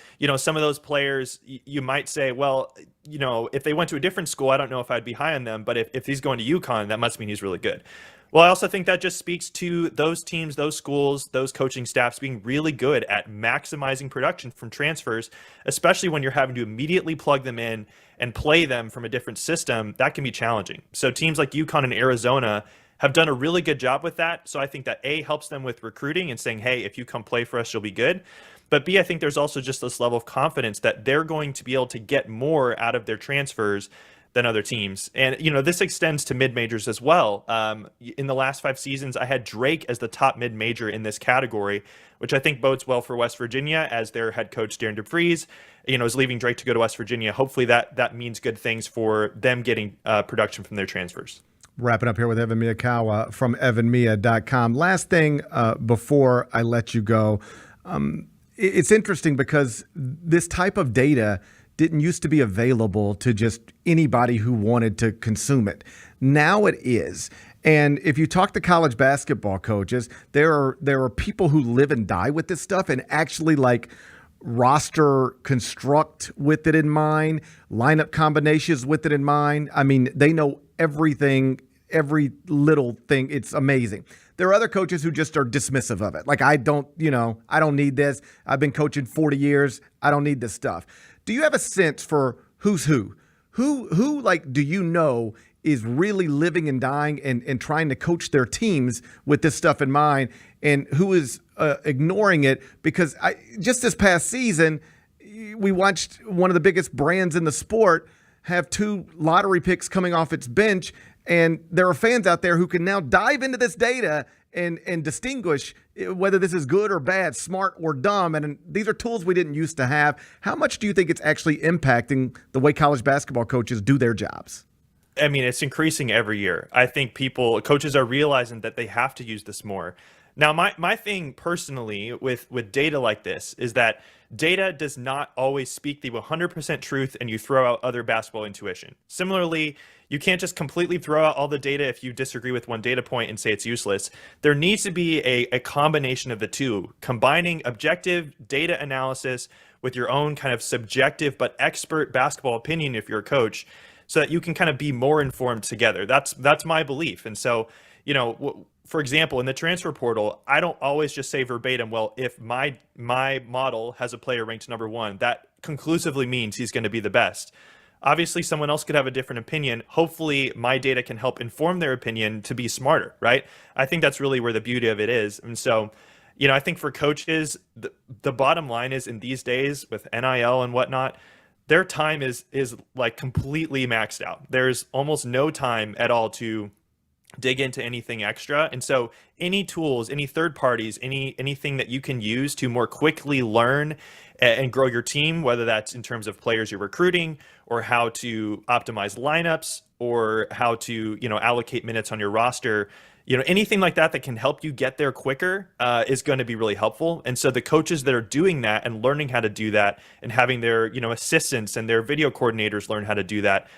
of those players, you might say, well, if they went to a different school, I don't know if I'd be high on them. But if he's going to UConn, that must mean he's really good. Well, I also think that just speaks to those teams, those schools, those coaching staffs being really good at maximizing production from transfers, especially when you're having to immediately plug them in and play them from a different system. That can be challenging. So teams like UConn and Arizona have done a really good job with that. So I think that A, helps them with recruiting and saying, hey, if you come play for us, you'll be good. But B, I think there's also just this level of confidence that they're going to be able to get more out of their transfers than other teams. And, this extends to mid-majors as well. In the last 5 seasons, I had Drake as the top mid-major in this category, which I think bodes well for West Virginia as their head coach, Darren DeVries, is leaving Drake to go to West Virginia. Hopefully that means good things for them getting production from their transfers. Wrapping up here with Evan Miyakawa from evanmia.com. Last thing before I let you go. It's interesting because this type of data didn't used to be available to just anybody who wanted to consume it. Now it is. And if you talk to college basketball coaches, there are people who live and die with this stuff and actually roster construct with it in mind, lineup combinations with it in mind. I mean, they know everything, every little thing. It's amazing. There are other coaches who just are dismissive of it. I don't need this. I've been coaching 40 years. I don't need this stuff. Do you have a sense for who's who? Who do you know is really living and dying and trying to coach their teams with this stuff in mind, and who is ignoring it? Because just this past season, we watched one of the biggest brands in the sport have 2 lottery picks coming off its bench, and there are fans out there who can now dive into this data and distinguish whether this is good or bad, smart or dumb. And these are tools we didn't used to have. How much do you think it's actually impacting the way college basketball coaches do their jobs? I mean, it's increasing every year. I think coaches are realizing that they have to use this more. Now, my thing personally with data like this is that data does not always speak the 100% truth, and you throw out other basketball intuition. Similarly, you can't just completely throw out all the data if you disagree with one data point and say it's useless. There needs to be a combination of the two, combining objective data analysis with your own kind of subjective but expert basketball opinion if you're a coach, so that you can kind of be more informed together. That's my belief. And so, for example, in the transfer portal, I don't always just say verbatim, well, if my model has a player ranked #1, that conclusively means he's going to be the best. Obviously, someone else could have a different opinion. Hopefully, my data can help inform their opinion to be smarter, right? I think that's really where the beauty of it is. And so, I think for coaches, the bottom line is in these days with NIL and whatnot, their time is completely maxed out. There's almost no time at all to dig into anything extra. And so any tools, any third parties, anything that you can use to more quickly learn and grow your team, whether that's in terms of players you're recruiting or how to optimize lineups or how to, allocate minutes on your roster, anything like that can help you get there quicker is going to be really helpful. And so the coaches that are doing that and learning how to do that and having their, assistants and their video coordinators learn how to do that,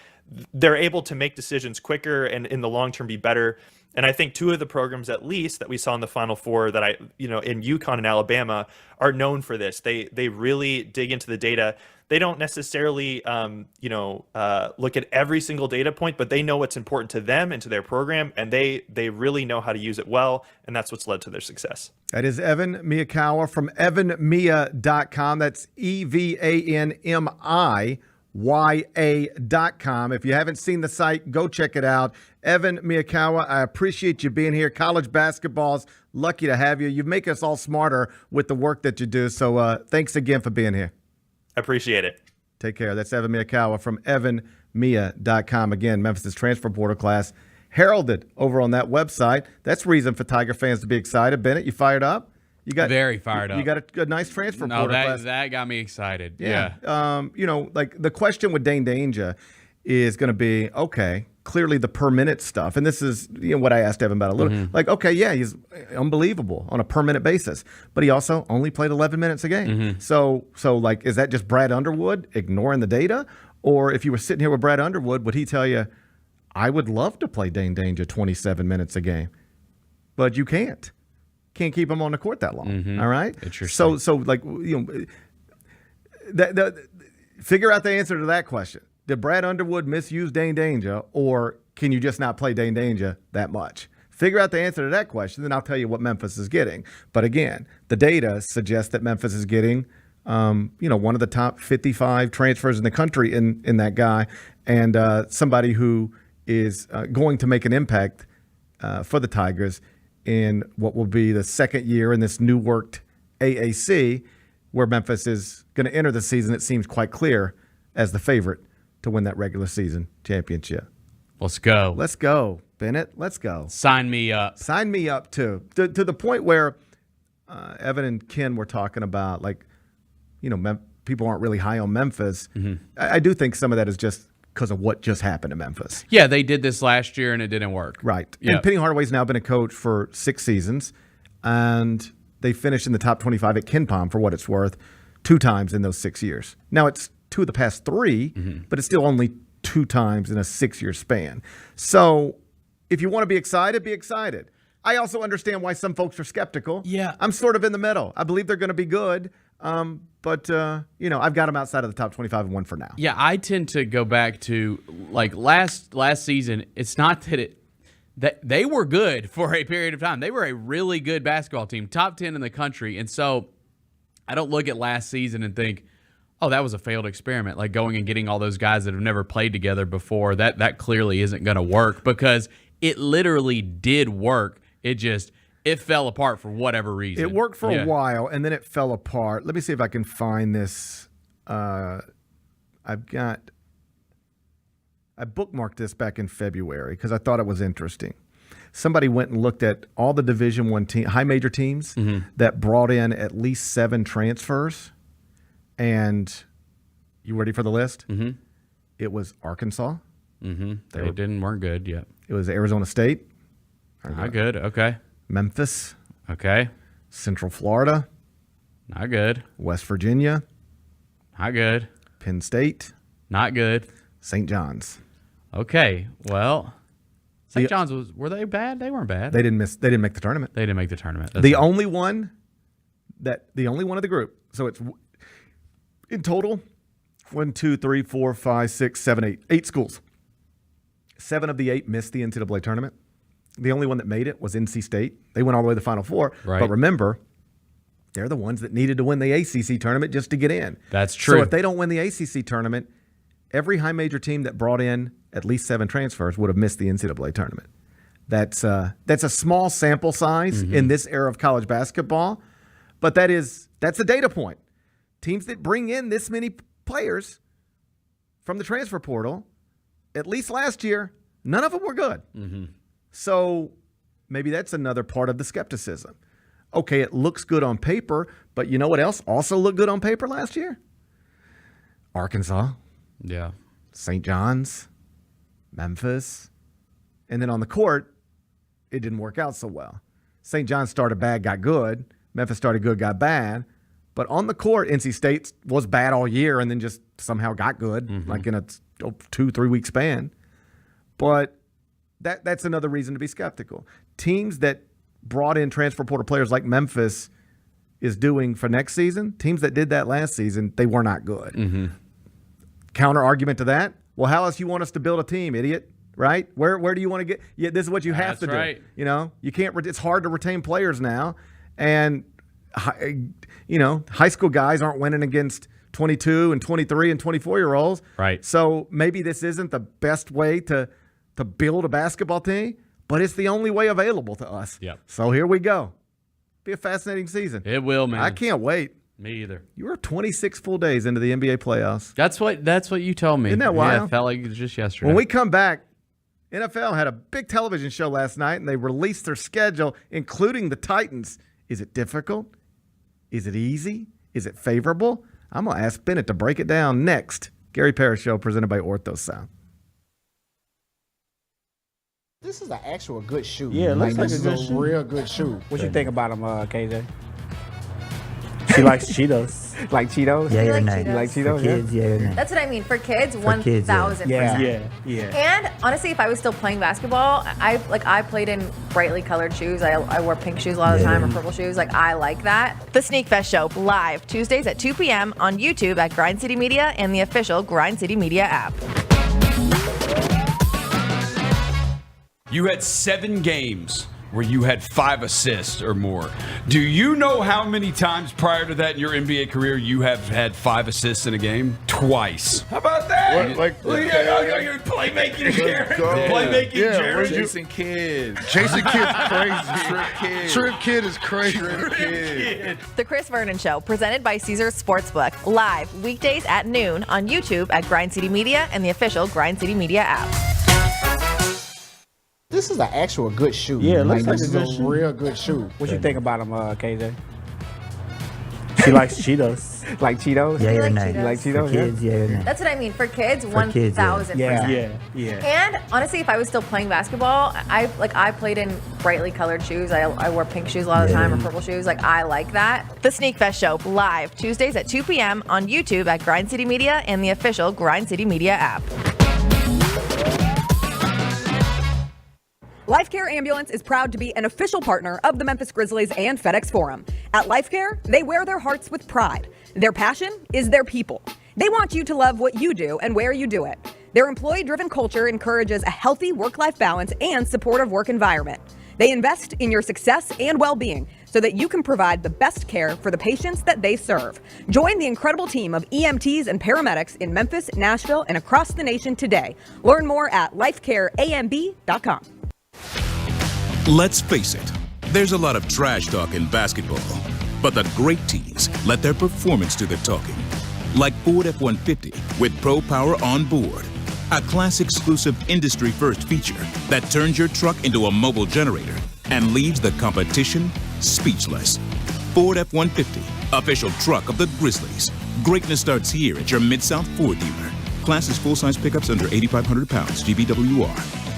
they're able to make decisions quicker and in the long term be better. And I think two of the programs, at least, that we saw in the Final Four that in UConn and Alabama are known for this. They really dig into the data. They don't necessarily, look at every single data point, but they know what's important to them and to their program, and they really know how to use it well, and that's what's led to their success. That is Evan Miyakawa from evanmiya.com. That's EVANMIYA.com. If you haven't seen the site, go check it out. Evan Miyakawa, I appreciate you being here. College basketball's lucky to have you. You make us all smarter with the work that you do, so thanks again for being here. I appreciate it. Take care. That's Evan Miyakawa from evanmiya.com. Again, Memphis' transfer portal class heralded over on that website. That's reason for Tiger fans to be excited. Bennett, you fired up? You got very fired up. You got a nice transfer portal class. That got me excited. Yeah. Like the question with Dane Danger is going to be, okay, clearly the per minute stuff. And this is what I asked Evan about a little. Like, okay, yeah, he's unbelievable on a per minute basis, but he also only played 11 minutes a game. So like, is that just Brad Underwood ignoring the data? Or if you were sitting here with Brad Underwood, would he tell you, I would love to play Dane Danger 27 minutes a game, but you can't keep him on the court that long. All right. So like, figure out the answer to that question. Did Brad Underwood misuse Dane Danger, or can you just not play Dane Danger that much? Figure out the answer to that question, then I'll tell you what Memphis is getting. But again, the data suggests that Memphis is getting, one of the top 55 transfers in the country in that guy, and somebody who is going to make an impact for the Tigers in what will be the second year in this new worked AAC, where Memphis is going to enter the season, it seems quite clear, as the favorite to win that regular season championship. Let's go. Let's go, Bennett. Let's go. Sign me up. Sign me up, too. To the point where Evan and Ken were talking about, like, people aren't really high on Memphis. I do think some of that is just because of what just happened to Memphis. Yeah, they did this last year, and it didn't work. Right. Yep. And Penny Hardaway's now been a coach for 6 seasons, and they finished in the top 25 at KenPom, for what it's worth, 2 times in those 6 years. Now, it's 2 of the past 3, but it's still only 2 times in a 6-year span. So if you want to be excited, be excited. I also understand why some folks are skeptical. Yeah. I'm sort of in the middle. I believe they're going to be good, but I've got them outside of the top 25 and 1 for now. Yeah, I tend to go back to, like, last season. It's not that they were good for a period of time. They were a really good basketball team, top 10 in the country. And so I don't look at last season and think, oh, that was a failed experiment, like going and getting all those guys that have never played together before. That clearly isn't going to work, because it literally did work. It fell apart for whatever reason. It worked for a while, and then it fell apart. Let me see if I can find this. I bookmarked this back in February because I thought it was interesting. Somebody went and looked at all the Division I high major teams that brought in at least 7 transfers. And you ready for the list? It was Arkansas. They weren't good yet. It was Arizona State. Not good. Okay. Memphis. Okay. Central Florida. Not good. West Virginia. Not good. Penn State. Not good. St. John's. Okay. Well, St. John's were they bad? They weren't bad. They didn't make the tournament. They didn't make the tournament. The only one of the group. So it's in total 1, 2, 3, 4, 5, 6, 7, 8. 8 schools. 7 of the 8 missed the NCAA tournament. The only one that made it was NC State. They went all the way to the Final Four. Right. But remember, they're the ones that needed to win the ACC tournament just to get in. That's true. So if they don't win the ACC tournament, every high major team that brought in at least 7 transfers would have missed the NCAA tournament. That's a small sample size in this era of college basketball, but that's a data point. Teams that bring in this many players from the transfer portal, at least last year, none of them were good. So maybe that's another part of the skepticism. Okay, it looks good on paper, but you know what else also looked good on paper last year? Arkansas. Yeah. St. John's. Memphis. And then on the court, it didn't work out so well. St. John's started bad, got good. Memphis started good, got bad. But on the court, NC State was bad all year and then just somehow got good, like in a 2-3 week span. But that's another reason to be skeptical. Teams that brought in transfer portal players like Memphis is doing for next season, teams that did that last season, they were not good. Mm-hmm. Counter argument to that, well, how else you want us to build a team, idiot? Right? Where do you want to get? Yeah, this is what you have to do. Right. You know, you can't. It's hard to retain players now, and high school guys aren't winning against 22 and 23 and 24-year-olds. Right. So maybe this isn't the best way to build a basketball team, but it's the only way available to us. Yep. So here we go. Be a fascinating season. It will, man. I can't wait. Me either. You were 26 full days into the NBA playoffs. That's what you told me. Isn't that wild? Yeah, it felt like it was just yesterday. When we come back, NFL had a big television show last night, and they released their schedule, including the Titans. Is it difficult? Is it easy? Is it favorable? I'm going to ask Bennett to break it down next. Gary Parrish Show, presented by Ortho Sound. This is an actual good shoe. Yeah, it looks like this a good is shoe. a real good shoe. What you think about him, KJ? She likes Cheetos. Like Cheetos? Yeah, or nay? You like Cheetos? For kids, yeah or nay? That's what I mean. For kids, For kids, 1,000%. Yeah. And honestly, if I was still playing basketball, I played in brightly colored shoes. I wore pink shoes a lot of the time or purple shoes. Like, I like that. The Sneak Fest Show, live Tuesdays at 2 p.m. on YouTube at Grind City Media and the official Grind City Media app. You had 7 games where you had 5 assists or more. Do you know how many times prior to that in your NBA career you have had 5 assists in a game? Twice. How about that? Your playmaking, Jared. Playmaking, Jared. Jason Kidd. Jason Kidd's crazy. Trip Kid is crazy. The Chris Vernon Show, presented by Caesars Sportsbook, live weekdays at noon on YouTube at Grind City Media and the official Grind City Media app. This is an actual good shoe. Yeah, it looks like this a good is a shoe. real good shoe. What you think about him, KJ? She likes Cheetos. Like Cheetos? Yeah, or nay? You like Cheetos? For kids, yeah or nay? That's what I mean. For kids, For kids, 1,000%. Yeah. And honestly, if I was still playing basketball, I played in brightly colored shoes. I wore pink shoes a lot of the time or purple shoes. Like, I like that. The Sneak Fest Show, live Tuesdays at 2 p.m. on YouTube at Grind City Media and the official Grind City Media app. LifeCare Ambulance is proud to be an official partner of the Memphis Grizzlies and FedEx Forum. At LifeCare, they wear their hearts with pride. Their passion is their people. They want you to love what you do and where you do it. Their employee-driven culture encourages a healthy work-life balance and supportive work environment. They invest in your success and well-being so that you can provide the best care for the patients that they serve. Join the incredible team of EMTs and paramedics in Memphis, Nashville, and across the nation today. Learn more at lifecareamb.com. Let's face it, there's a lot of trash talk in basketball, but the great teams let their performance do the talking. Like Ford F-150 with Pro Power on board, a class-exclusive industry-first feature that turns your truck into a mobile generator and leaves the competition speechless. Ford F-150, official truck of the Grizzlies. Greatness starts here at your Mid-South Ford dealer. Class is full-size pickups under 8,500 pounds, GVWR.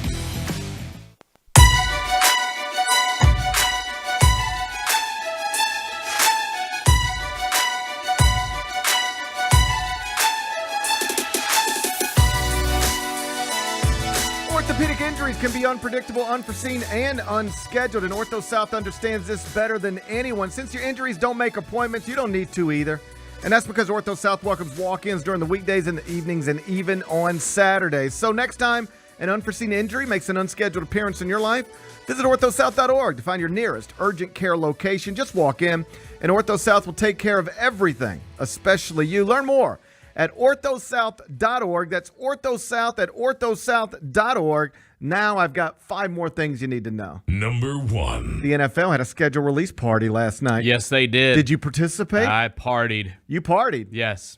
Orthopedic injuries can be unpredictable, unforeseen, and unscheduled, and Ortho South understands this better than anyone. Since your injuries don't make appointments, you don't need to either. And that's because Ortho South welcomes walk-ins during the weekdays and the evenings and even on Saturdays. So next time an unforeseen injury makes an unscheduled appearance in your life, visit orthosouth.org to find your nearest urgent care location. Just walk in, and Ortho South will take care of everything, especially you. Learn more at orthosouth.org. That's orthosouth at orthosouth.org. Now I've got 5 more things you need to know. Number 1. The NFL had a schedule release party last night. Yes, they did. Did you participate? I partied. You partied? Yes.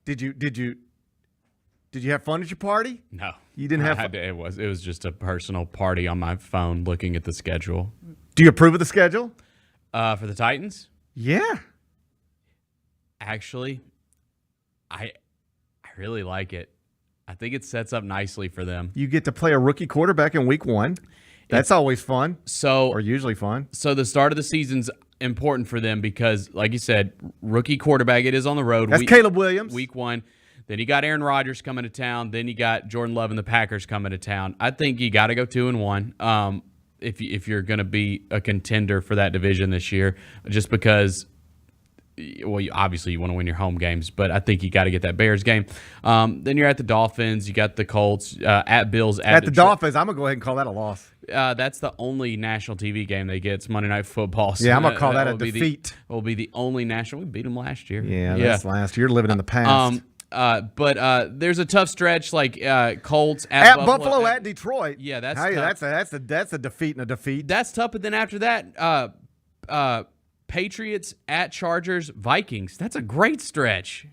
Did you have fun at your party? No. You didn't have fun? It was just a personal party on my phone looking at the schedule. Do you approve of the schedule? For the Titans? Yeah. Actually, I really like it. I think it sets up nicely for them. You get to play a rookie quarterback in week 1. That's always fun. Or usually fun. So the start of the season's important for them because, like you said, rookie quarterback, it is on the road. That's Caleb Williams. Week 1. Then you got Aaron Rodgers coming to town. Then you got Jordan Love and the Packers coming to town. I think you got to go 2-1 if you're going to be a contender for that division this year, just because. Well, obviously you want to win your home games, but I think you got to get that Bears game. Then you're at the Dolphins. You got the Colts, at Bills. At the Dolphins, I'm going to go ahead and call that a loss. That's the only national TV game they get. It's Monday Night Football. So yeah, I'm going to call that a defeat. It will be the only national. We beat them last year. Yeah, that's last year. You're living in the past. But there's a tough stretch like Colts at Buffalo, at Detroit. Yeah, that's tough. That's a defeat and a defeat. That's tough. But then after that, Patriots at Chargers, Vikings. That's a great stretch.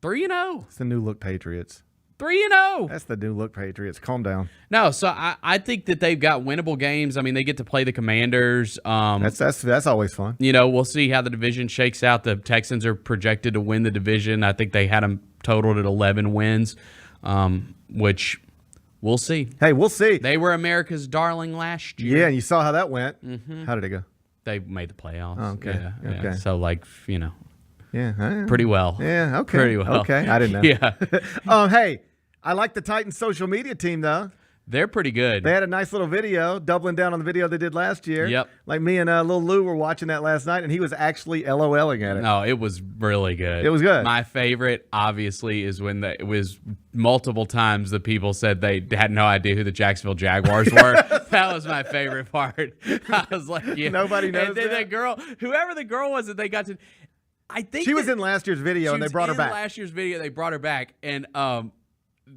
3-0. It's the new look Patriots. 3-0. That's the new look Patriots. Calm down. No, so I think that they've got winnable games. I mean, they get to play the Commanders. That's always fun. You know, we'll see how the division shakes out. The Texans are projected to win the division. I think they had them totaled at 11 wins, which we'll see. Hey, we'll see. They were America's darling last year. Yeah, and you saw how that went. Mm-hmm. How did it go? They made the playoffs. Oh, okay. Yeah, okay. Yeah. So, like, you know. Yeah. Pretty well. Yeah, okay. Pretty well. Okay, I didn't know. Yeah. Hey, I like the Titans social media team, though. They're pretty good. They had a nice little video, doubling down on the video they did last year. Yep. Like me and Lil Lou were watching that last night, and he was actually LOLing at it. No, it was really good. It was good. My favorite, obviously, is when it was multiple times the people said they had no idea who the Jacksonville Jaguars were. That was my favorite part. I was like, yeah. Nobody knows And then that? the girl, whoever the girl was that they got to, I think she was in last year's video, and they brought her back. Last year's video, they brought her back, and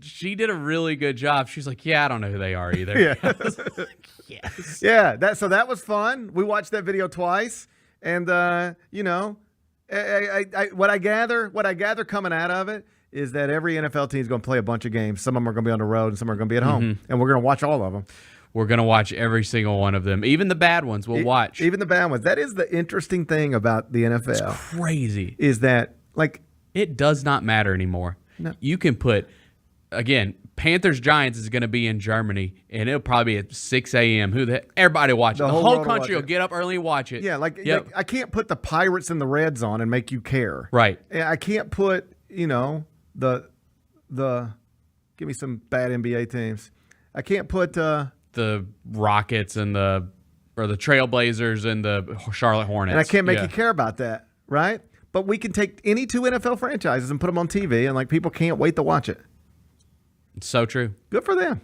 she did a really good job. She's like, yeah, I don't know who they are either. Yeah. I was like, yes. Yeah, that was fun. We watched that video twice, and you know, what I gather coming out of it is that every NFL team is going to play a bunch of games. Some of them are going to be on the road, and some are going to be at home, and we're going to watch all of them. We're going to watch every single one of them, even the bad ones. We'll watch even the bad ones. That is the interesting thing about the NFL. It's crazy. Is that like it does not matter anymore. No. You can put. Again, Panthers-Giants is going to be in Germany, and it'll probably be at 6 a.m. Everybody watch it. The whole country will get up early and watch it. Yeah, like I can't put the Pirates and the Reds on and make you care. Right. I can't put, you know, the give me some bad NBA teams. I can't put the Rockets and the Trailblazers and the Charlotte Hornets. And I can't make you care about that, right? But we can take any two NFL franchises and put them on TV, and like people can't wait to watch it. It's so true. Good for them.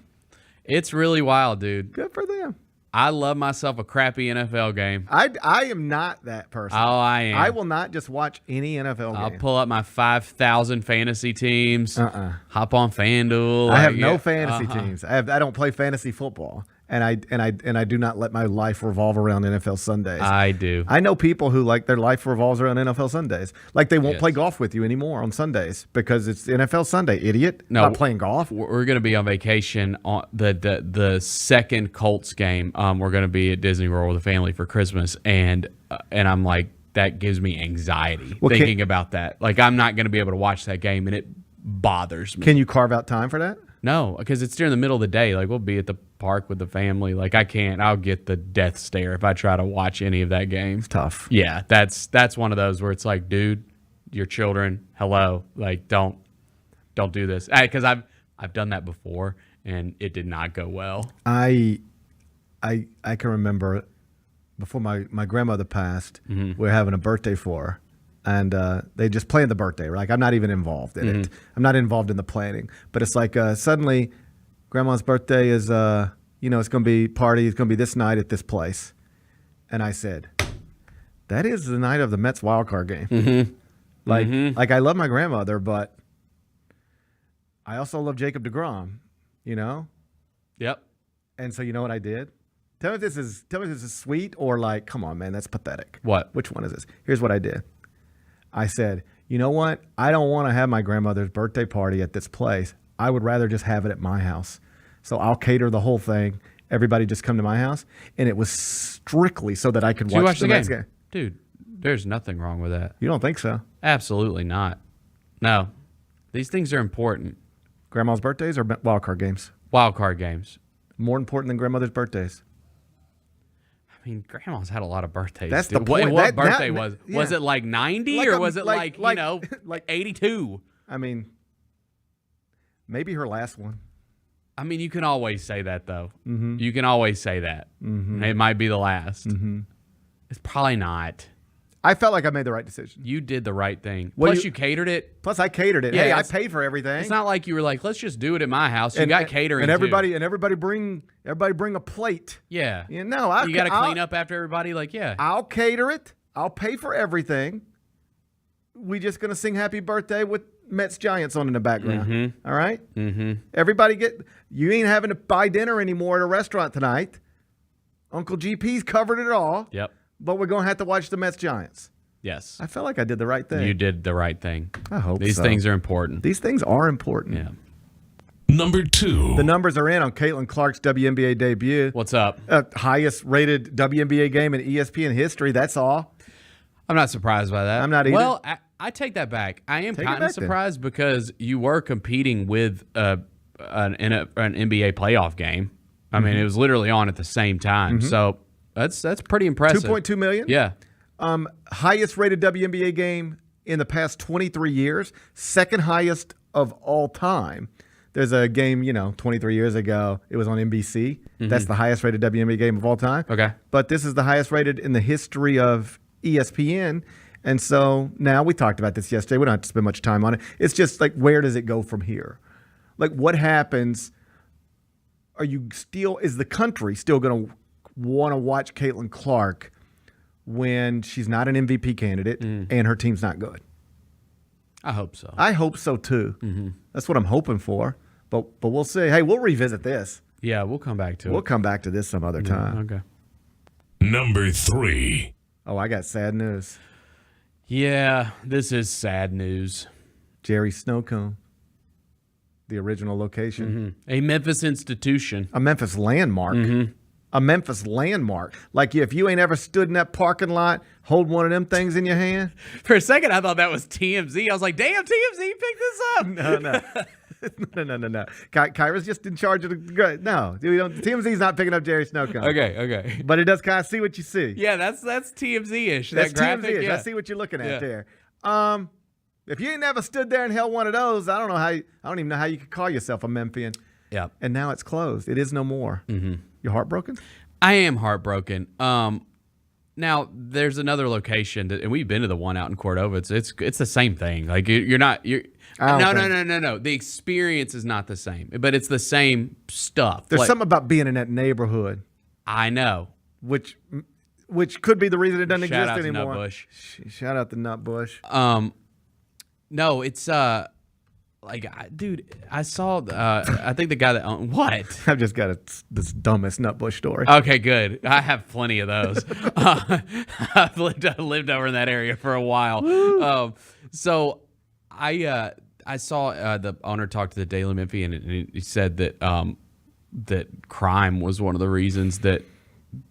It's really wild, dude. Good for them. I love myself a crappy NFL game. I am not that person. Oh, I am. I will not just watch any NFL game. I'll pull up my 5,000 fantasy teams. Hop on FanDuel. I have no fantasy teams. I don't play fantasy football. And I do not let my life revolve around NFL Sundays. I do. I know people who like their life revolves around NFL Sundays. Like they won't play golf with you anymore on Sundays because it's NFL Sunday. Idiot. No, not playing golf. We're going to be on vacation on the second Colts game. We're going to be at Disney World with the family for Christmas, and I'm like, that gives me anxiety thinking about that. Like I'm not going to be able to watch that game, and it bothers me. Can you carve out time for that? No, because it's during the middle of the day. Like we'll be at the park with the family. Like I can't. I'll get the death stare if I try to watch any of that game. It's tough. Yeah, that's one of those where it's like, dude, your children, hello, like don't do this. Because I've done that before and it did not go well. I can remember before my grandmother passed, we were having a birthday for her. And they just planned the birthday. Like I'm not even involved in it. I'm not involved in the planning. But it's like suddenly, Grandma's birthday is it's going to be party. It's going to be this night at this place. And I said, that is the night of the Mets wild card game. Like I love my grandmother, but I also love Jacob deGrom. You know. Yep. And so you know what I did? Tell me if this is sweet or like, come on, man, that's pathetic. What? Which one is this? Here's what I did. I said, you know what? I don't want to have my grandmother's birthday party at this place. I would rather just have it at my house. So I'll cater the whole thing. Everybody just come to my house. And it was strictly so that I could watch the Mets game. Dude, there's nothing wrong with that. You don't think so? Absolutely not. No. These things are important. Grandma's birthdays or wild card games? Wild card games. More important than grandmother's birthdays. I mean, Grandma's had a lot of birthdays. That's dude. the point. What birthday was? Yeah. Was it like 90 like or was it like 82? 82? I mean, maybe her last one. I mean, you can always say that, though. Mm-hmm. You can always say that. Mm-hmm. It might be the last. Mm-hmm. It's probably not. I felt like I made the right decision. You did the right thing. Well, Plus, you catered it. Plus, I catered it. Yeah, Hey, I paid for everything. It's not like you were like, let's just do it at my house. You got catering, and everybody too. and everybody bring a plate. Yeah. You know, you got to clean up after everybody. Like, yeah. I'll cater it. I'll pay for everything. We just gonna sing Happy Birthday with Mets Giants on in the background. Mm-hmm. All right. Mm-hmm. Everybody you ain't having to buy dinner anymore at a restaurant tonight. Uncle GP's covered it all. Yep. But we're gonna have to watch the Mets Giants. Yes. I felt like I did the right thing. You did the right thing. I hope These so. things are important. These things are important. Yeah. Number 2. The numbers are in on Caitlin Clark's WNBA debut. What's up? Highest rated WNBA game in ESPN history. That's all. I'm not surprised by that. I'm not either. Well, I take that back. I am kind of surprised because you were competing with an NBA playoff game. I mean, it was literally on at the same time. Mm-hmm. So that's pretty impressive. 2.2 million? Yeah. Highest rated WNBA game in the past 23 years. Second highest of all time. There's a game, 23 years ago. It was on NBC. Mm-hmm. That's the highest rated WNBA game of all time. Okay. But this is the highest rated in the history of ESPN. And so now we talked about this yesterday. We don't have to spend much time on it. It's just like, where does it go from here? Like, what happens? Is the country still going to want to watch Caitlin Clark when she's not an MVP candidate and her team's not good? I hope so. I hope so too. Mm-hmm. That's what I'm hoping for. But we'll see. Hey, we'll revisit this. Yeah, we'll come back to it. We'll come back to this some other time. Okay. Number 3. Oh, I got sad news. Yeah, this is sad news. Jerry Snowcone, the original location. A Memphis institution. A Memphis landmark. A Memphis landmark. Like, if you ain't ever stood in that parking lot, hold one of them things in your hand. For a second, I thought that was TMZ. I was like, damn, TMZ picked this up. No. No. Kyra's just in charge of the. No, TMZ's not picking up Jerry Snowcone. Okay. But it does kind of see what you see. Yeah, that's TMZ-ish. That's that graphic. TMZ-ish. Yeah. I see what you're looking at there. If you ain't never stood there and held one of those, I don't even know how you could call yourself a Memphian. Yeah. And now it's closed. It is no more. Mm-hmm. You're heartbroken? I am heartbroken. Now there's another location, and we've been to the one out in Cordova. It's the same thing. Like no. The experience is not the same, but it's the same stuff. There's something about being in that neighborhood. I know. Which could be the reason it doesn't exist Shout out anymore. to Nutbush. Shout out to Nutbush. No, it's dude, I saw. I think the guy that owned what? I've just got this dumbest Nutbush story. Okay, good. I have plenty of those. I've lived over in that area for a while. So I saw the owner talk to the Daily Memphian, and he said that that crime was one of the reasons that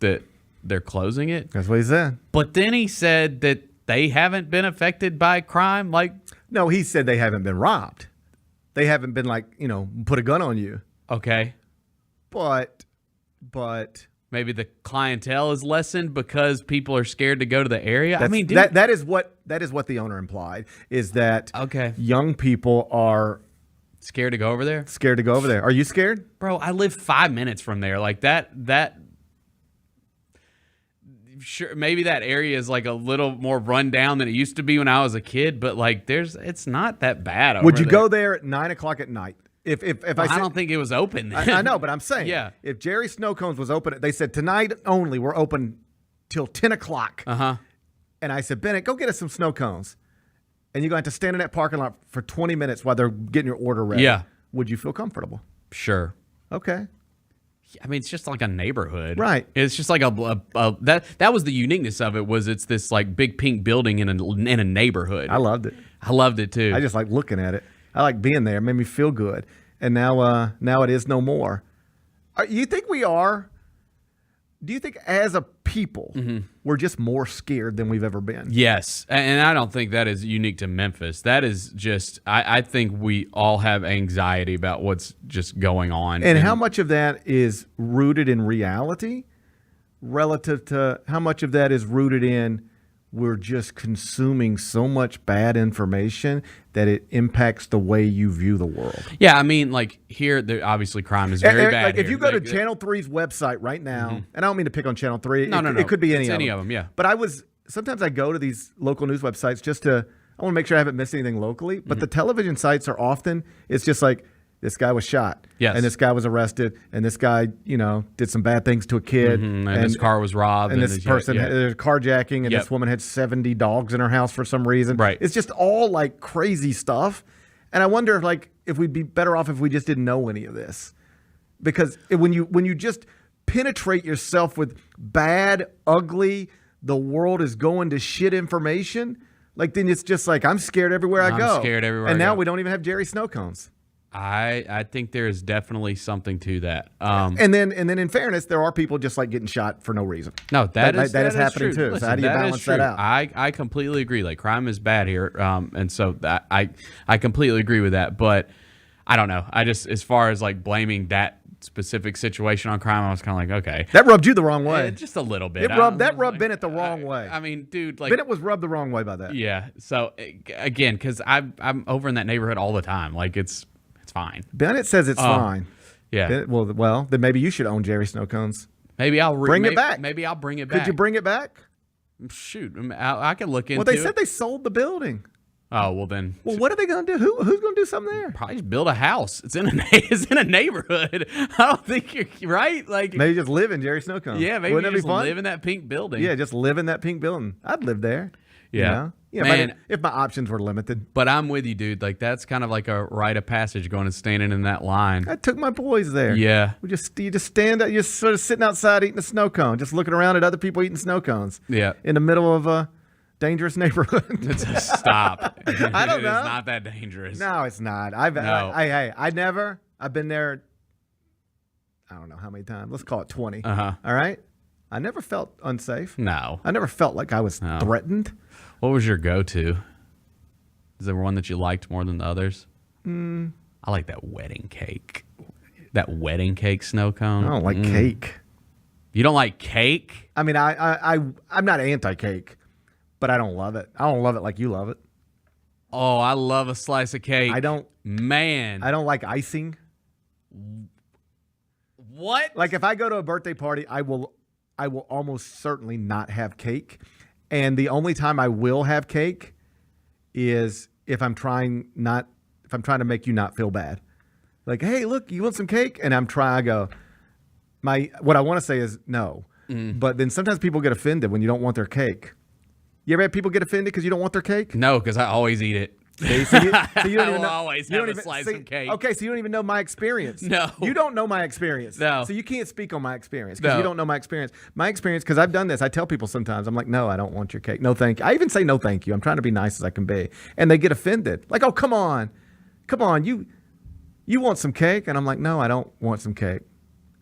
they're closing it. That's what he said. But then he said that they haven't been affected by crime. No, he said they haven't been robbed. They haven't been put a gun on you. Okay. But maybe the clientele is lessened because people are scared to go to the area. I mean, that is what the owner implied, is that young people are scared to go over there. Scared to go over there. Are you scared? Bro, I live 5 minutes from there. Like that sure, maybe that area is like a little more run down than it used to be when I was a kid, but it's not that bad over Would you there. go there at 9:00 at night? If I don't think it was open then. I know, but I'm saying, if Jerry Snowcones was open, they said tonight only, we're open till 10 o'clock. And I said, Bennett, go get us some snow cones. And you're going to have to stand in that parking lot for 20 minutes while they're getting your order ready. Yeah. Would you feel comfortable? Sure. Okay. I mean, it's just like a neighborhood. Right. It's just like that was the uniqueness of it, was it's this like big pink building in a neighborhood. I loved it. I loved it too. I just like looking at it. I like being there. It made me feel good. And now it is no more. You think we are? Do you think as a people we're just more scared than we've ever been? Yes. And I don't think that is unique to Memphis. That is just, I think we all have anxiety about what's just going on. And how much of that is rooted in reality relative to how much of that is rooted in we're just consuming so much bad information that it impacts the way you view the world. Yeah, I mean, like here, obviously crime is very bad. Like if here. you go to Like, Channel 3's website right now, and I don't mean to pick on Channel 3. No. It could be It's any of them. Yeah. But sometimes I go to these local news websites just to, I want to make sure I haven't missed anything locally. But the television sites are often, it's just like, this guy was shot. Yes. And this guy was arrested. And this guy, did some bad things to a kid. And his car was robbed. And this person had carjacking. And this woman had 70 dogs in her house for some reason. Right. It's just all like crazy stuff. And I wonder if we'd be better off if we just didn't know any of this. Because when you just penetrate yourself with bad, ugly, the world is going to shit information, like then it's just like, I'm scared everywhere I go. I'm scared everywhere and I now go. we don't even have Jerry snow cones. I think there is definitely something to that. And then in fairness, there are people just like getting shot for no reason. No, that is happening true. too. Listen, so how do you balance that out? I completely agree. Like crime is bad here, and so I completely agree with that. But I don't know. I just, as far as like blaming that specific situation on crime, I was kind of like, okay, that rubbed you the wrong way. Just a little bit. That rubbed Bennett the wrong way. I mean, dude, like Bennett was rubbed the wrong way by that. Yeah. So again, because I'm over in that neighborhood all the time. Like it's fine. Bennett says it's fine. Yeah. Bennett, well, then maybe you should own Jerry snow cones. Maybe I'll bring it back. Maybe I'll bring it back. Could you bring it back? Shoot, I can look into it. Well, they said they sold the building. Oh, well then. Well, what are they going to do? Who's going to do something there? Probably just build a house. It's in a neighborhood. I don't think you're right. Like maybe just live in Jerry snow cones. Yeah, maybe Wouldn't that just be fun? live in that pink building. Yeah, just live in that pink building. I'd live there. Yeah. Man, if my options were limited. But I'm with you, dude. Like that's kind of like a rite of passage going and standing in that line. I took my boys there. Yeah. You just stand up, you're sort of sitting outside eating a snow cone, just looking around at other people eating snow cones. Yeah. In the middle of a dangerous neighborhood. Stop. I don't know. It's not that dangerous. No, it's not. I've been there, I don't know how many times. Let's call it 20. Uh-huh. All right? I never felt unsafe. No. I never felt like I was threatened. What was your go-to? Is there one that you liked more than the others? I like that wedding cake. That wedding cake snow cone. I don't like cake. You don't like cake? I mean, I'm not anti-cake, but I don't love it. I don't love it like you love it. Oh, I love a slice of cake. I don't like icing. What? Like if I go to a birthday party, I will almost certainly not have cake. And the only time I will have cake is if I'm trying to make you not feel bad. Like, hey, look, you want some cake? And I go, what I want to say is no. But then sometimes people get offended when you don't want their cake. You ever have people get offended because you don't want their cake? No, because I always eat it. Okay, so you don't I even will know, always have a slice of cake. Okay, so you don't even know my experience. No. You don't know my experience. No. So you can't speak on my experience because No. you don't know my experience. My experience, because I've done this, I tell people sometimes, I'm like, no, I don't want your cake. No, thank you. I even say no, thank you. I'm trying to be nice as I can be. And they get offended. Like, oh, come on. You want some cake? And I'm like, no, I don't want some cake.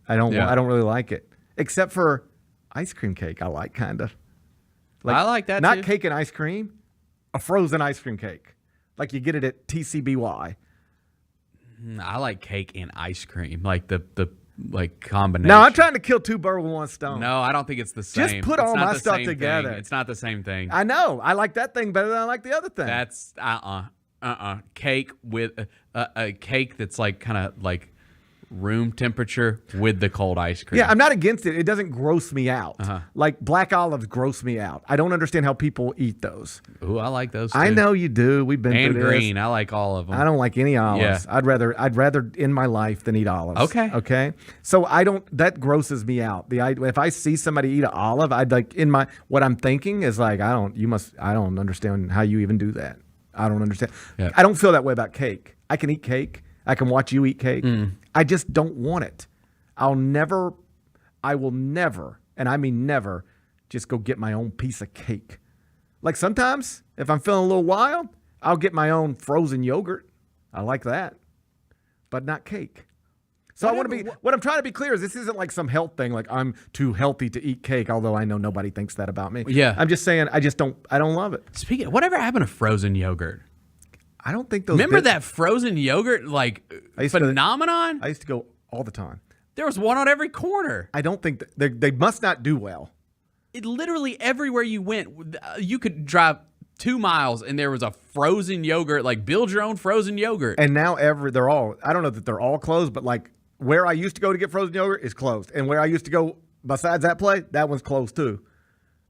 I don't really like it. Except for ice cream cake, I like kind of. I like that not too. Cake and ice cream, a frozen ice cream cake. Like you get it at TCBY. I like cake and ice cream, like the combination. No, I'm trying to kill two birds with one stone. No, I don't think it's the same. Just put It's all not my the stuff same together. thing. It's not the same thing. I know. I like that thing better than I like the other thing. That's cake with a cake that's like kind of like room temperature with the cold ice cream. Yeah, I'm not against it. It doesn't gross me out. Like black olives gross me out. I don't understand how people eat those. Ooh, I like those too. I know you do. We've been and through this. green. I like all of them. I don't like any olives. Yeah. I'd rather in my life than eat olives. Okay. So that grosses me out. If I see somebody eat an olive, I'd like what I'm thinking is like, I don't understand how you even do that. I don't understand. Yeah. I don't feel that way about cake. I can eat cake. I can watch you eat cake. I just don't want it. I will never, and I mean never, just go get my own piece of cake. Like sometimes, if I'm feeling a little wild, I'll get my own frozen yogurt. I like that, but not cake. So what I'm trying to be clear is this isn't like some health thing, like I'm too healthy to eat cake, although I know nobody thinks that about me. Yeah. I'm just saying I don't love it. Speaking of, whatever happened to frozen yogurt? I don't think those. Remember that frozen yogurt phenomenon? I used to go all the time. There was one on every corner. I don't think they must not do well. literally everywhere you went, you could drive 2 miles and there was a frozen yogurt, like build your own frozen yogurt. And now they're all, I don't know that they're all closed, but like where I used to go to get frozen yogurt is closed. And where I used to go besides that place, that one's closed too.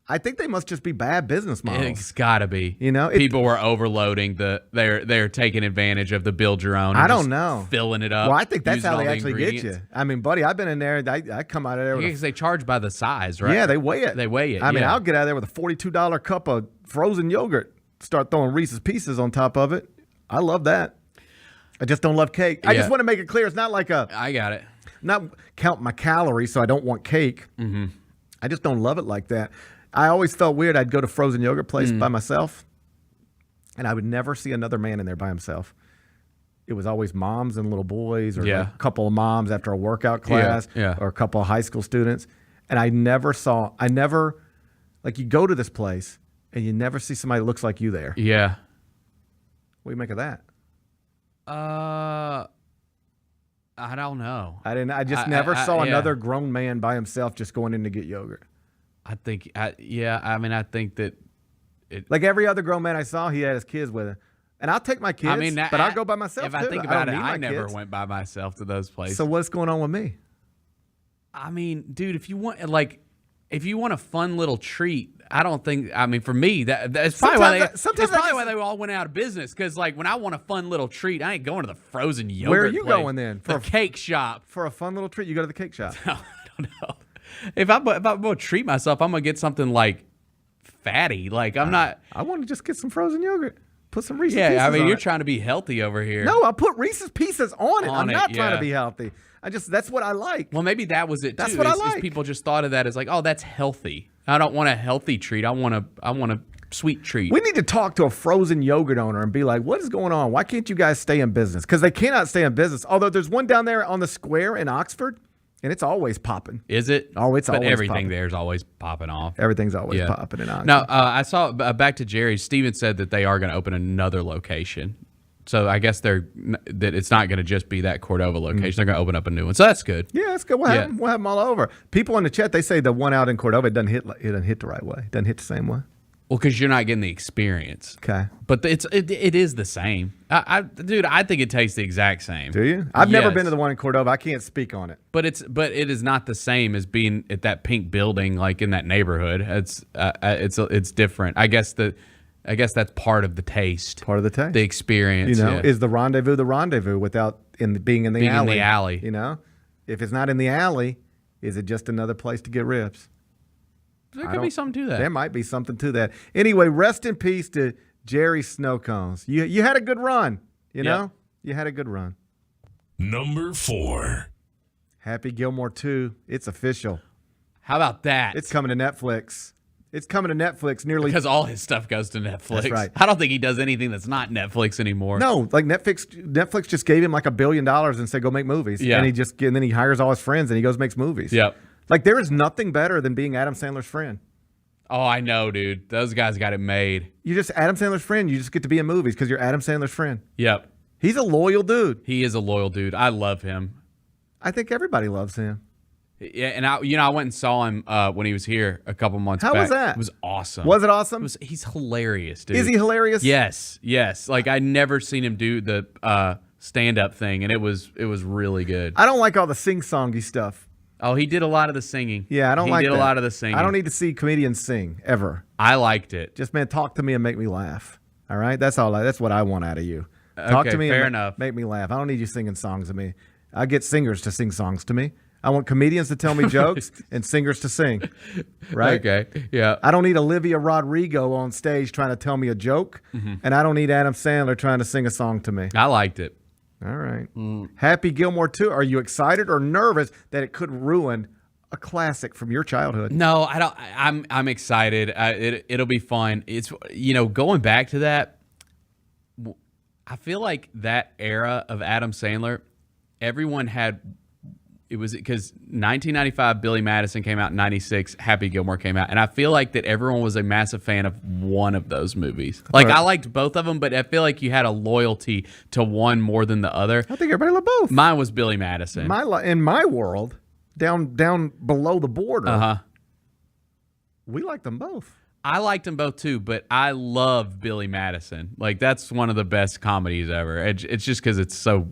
I think they must just be bad business models. It's got to be. People were overloading they're taking advantage of the build your own. I don't know. Filling it up. Well, I think that's how they actually get you. I mean, buddy, I've been in there. I come out of there because they charge by the size, right? Yeah, they weigh it. I mean, I'll get out of there with a $42 cup of frozen yogurt. Start throwing Reese's Pieces on top of it. I love that. I just don't love cake. I just want to make it clear. It's not like I got it. Not count my calories, so I don't want cake. Mm-hmm. I just don't love it like that. I always felt weird. I'd go to frozen yogurt place by myself, and I would never see another man in there by himself. It was always moms and little boys, or a couple of moms after a workout class, or a couple of high school students. And I never, like, you go to this place, and you never see somebody that looks like you there. Yeah. What do you make of that? I don't know. I just never saw another grown man by himself just going in to get yogurt. I think that like every other grown man I saw, he had his kids with him. And I'll take my kids, but I'll go by myself if too. I think about it, I never went by myself to those places. So what's going on with me? I mean, dude, if you want a fun little treat, I don't think. I mean, for me, that's probably why they all went out of business. Because like when I want a fun little treat, I ain't going to the frozen yogurt. Where are you place. going then? For a cake shop. For a fun little treat, you go to the cake shop. No, I don't know. If I'm going to treat myself, I'm going to get something like fatty. Like I'm not. I want to just get some frozen yogurt. Put some Reese's Pieces on it. Yeah, I mean, you're it. trying to be healthy over here. No, I'll put Reese's Pieces on it. I'm not trying to be healthy. That's what I like. Well, maybe that was it too. That's what I like. People just thought of that as like, oh, that's healthy. I don't want a healthy treat. I want a sweet treat. We need to talk to a frozen yogurt owner and be like, what is going on? Why can't you guys stay in business? Because they cannot stay in business. Although there's one down there on the square in Oxford, and it's always popping. Is it? Oh, it's always everything popping. There's always popping off. Everything's always popping in Oxford. Now, I saw, back to Jerry, Steven said that they are going to open another location. So I guess that it's not going to just be that Cordova location. They're going to open up a new one. So that's good. Yeah, that's good. We'll have them all over. People in the chat, they say the one out in Cordova, it doesn't hit the right way. It doesn't hit the same way. Well, because you're not getting the experience. Okay. But it is the same. Dude, I think it tastes the exact same. Do you? I've never been to the one in Cordova. I can't speak on it. But it is not the same as being at that pink building, like in that neighborhood. It's different. I guess that's part of the taste. Part of the taste. The experience. Is the rendezvous without being in the alley? In the alley. If it's not in the alley, is it just another place to get ribs? There could be something to that. There might be something to that. Anyway, rest in peace to Jerry Snow Cones. You had a good run. You know? You had a good run. Number 4. Happy Gilmore 2. It's official. How about that? It's coming to Netflix. It's coming to Netflix nearly. Because all his stuff goes to Netflix. That's right. I don't think he does anything that's not Netflix anymore. No, like Netflix just gave him like $1 billion and said, go make movies. Yeah. And then he hires all his friends and he goes makes movies. Yep. Like there is nothing better than being Adam Sandler's friend. Oh, I know, dude. Those guys got it made. You're just Adam Sandler's friend. You just get to be in movies because you're Adam Sandler's friend. Yep. He's a loyal dude. He is a loyal dude. I love him. I think everybody loves him. Yeah, and I went and saw him when he was here a couple months back. How was that? It was awesome. Was it awesome? He's hilarious, dude. Is he hilarious? Yes. Like I'd never seen him do the stand-up thing, and it was really good. I don't like all the sing-songy stuff. Oh, he did a lot of the singing. Yeah, I don't like that. He did a lot of the singing. I don't need to see comedians sing ever. I liked it. Just, man, talk to me and make me laugh. All right? That's what I want out of you. Talk to me and make me laugh. I don't need you singing songs to me. I get singers to sing songs to me. I want comedians to tell me jokes and singers to sing. Right? Okay. Yeah. I don't need Olivia Rodrigo on stage trying to tell me a joke, and I don't need Adam Sandler trying to sing a song to me. I liked it. All right. Happy Gilmore 2. Are you excited or nervous that it could ruin a classic from your childhood? No, I don't. I'm excited. It'll be fun. It's going back to that. I feel like that era of Adam Sandler, everyone had. It was because 1995 Billy Madison came out in 96, Happy Gilmore came out. And I feel like that everyone was a massive fan of one of those movies. Like I liked both of them, but I feel like you had a loyalty to one more than the other. I think everybody loved both. Mine was Billy Madison. In my world, down below the border, We like them both. I liked them both too, but I love Billy Madison. Like, that's one of the best comedies ever. It's just because it's so.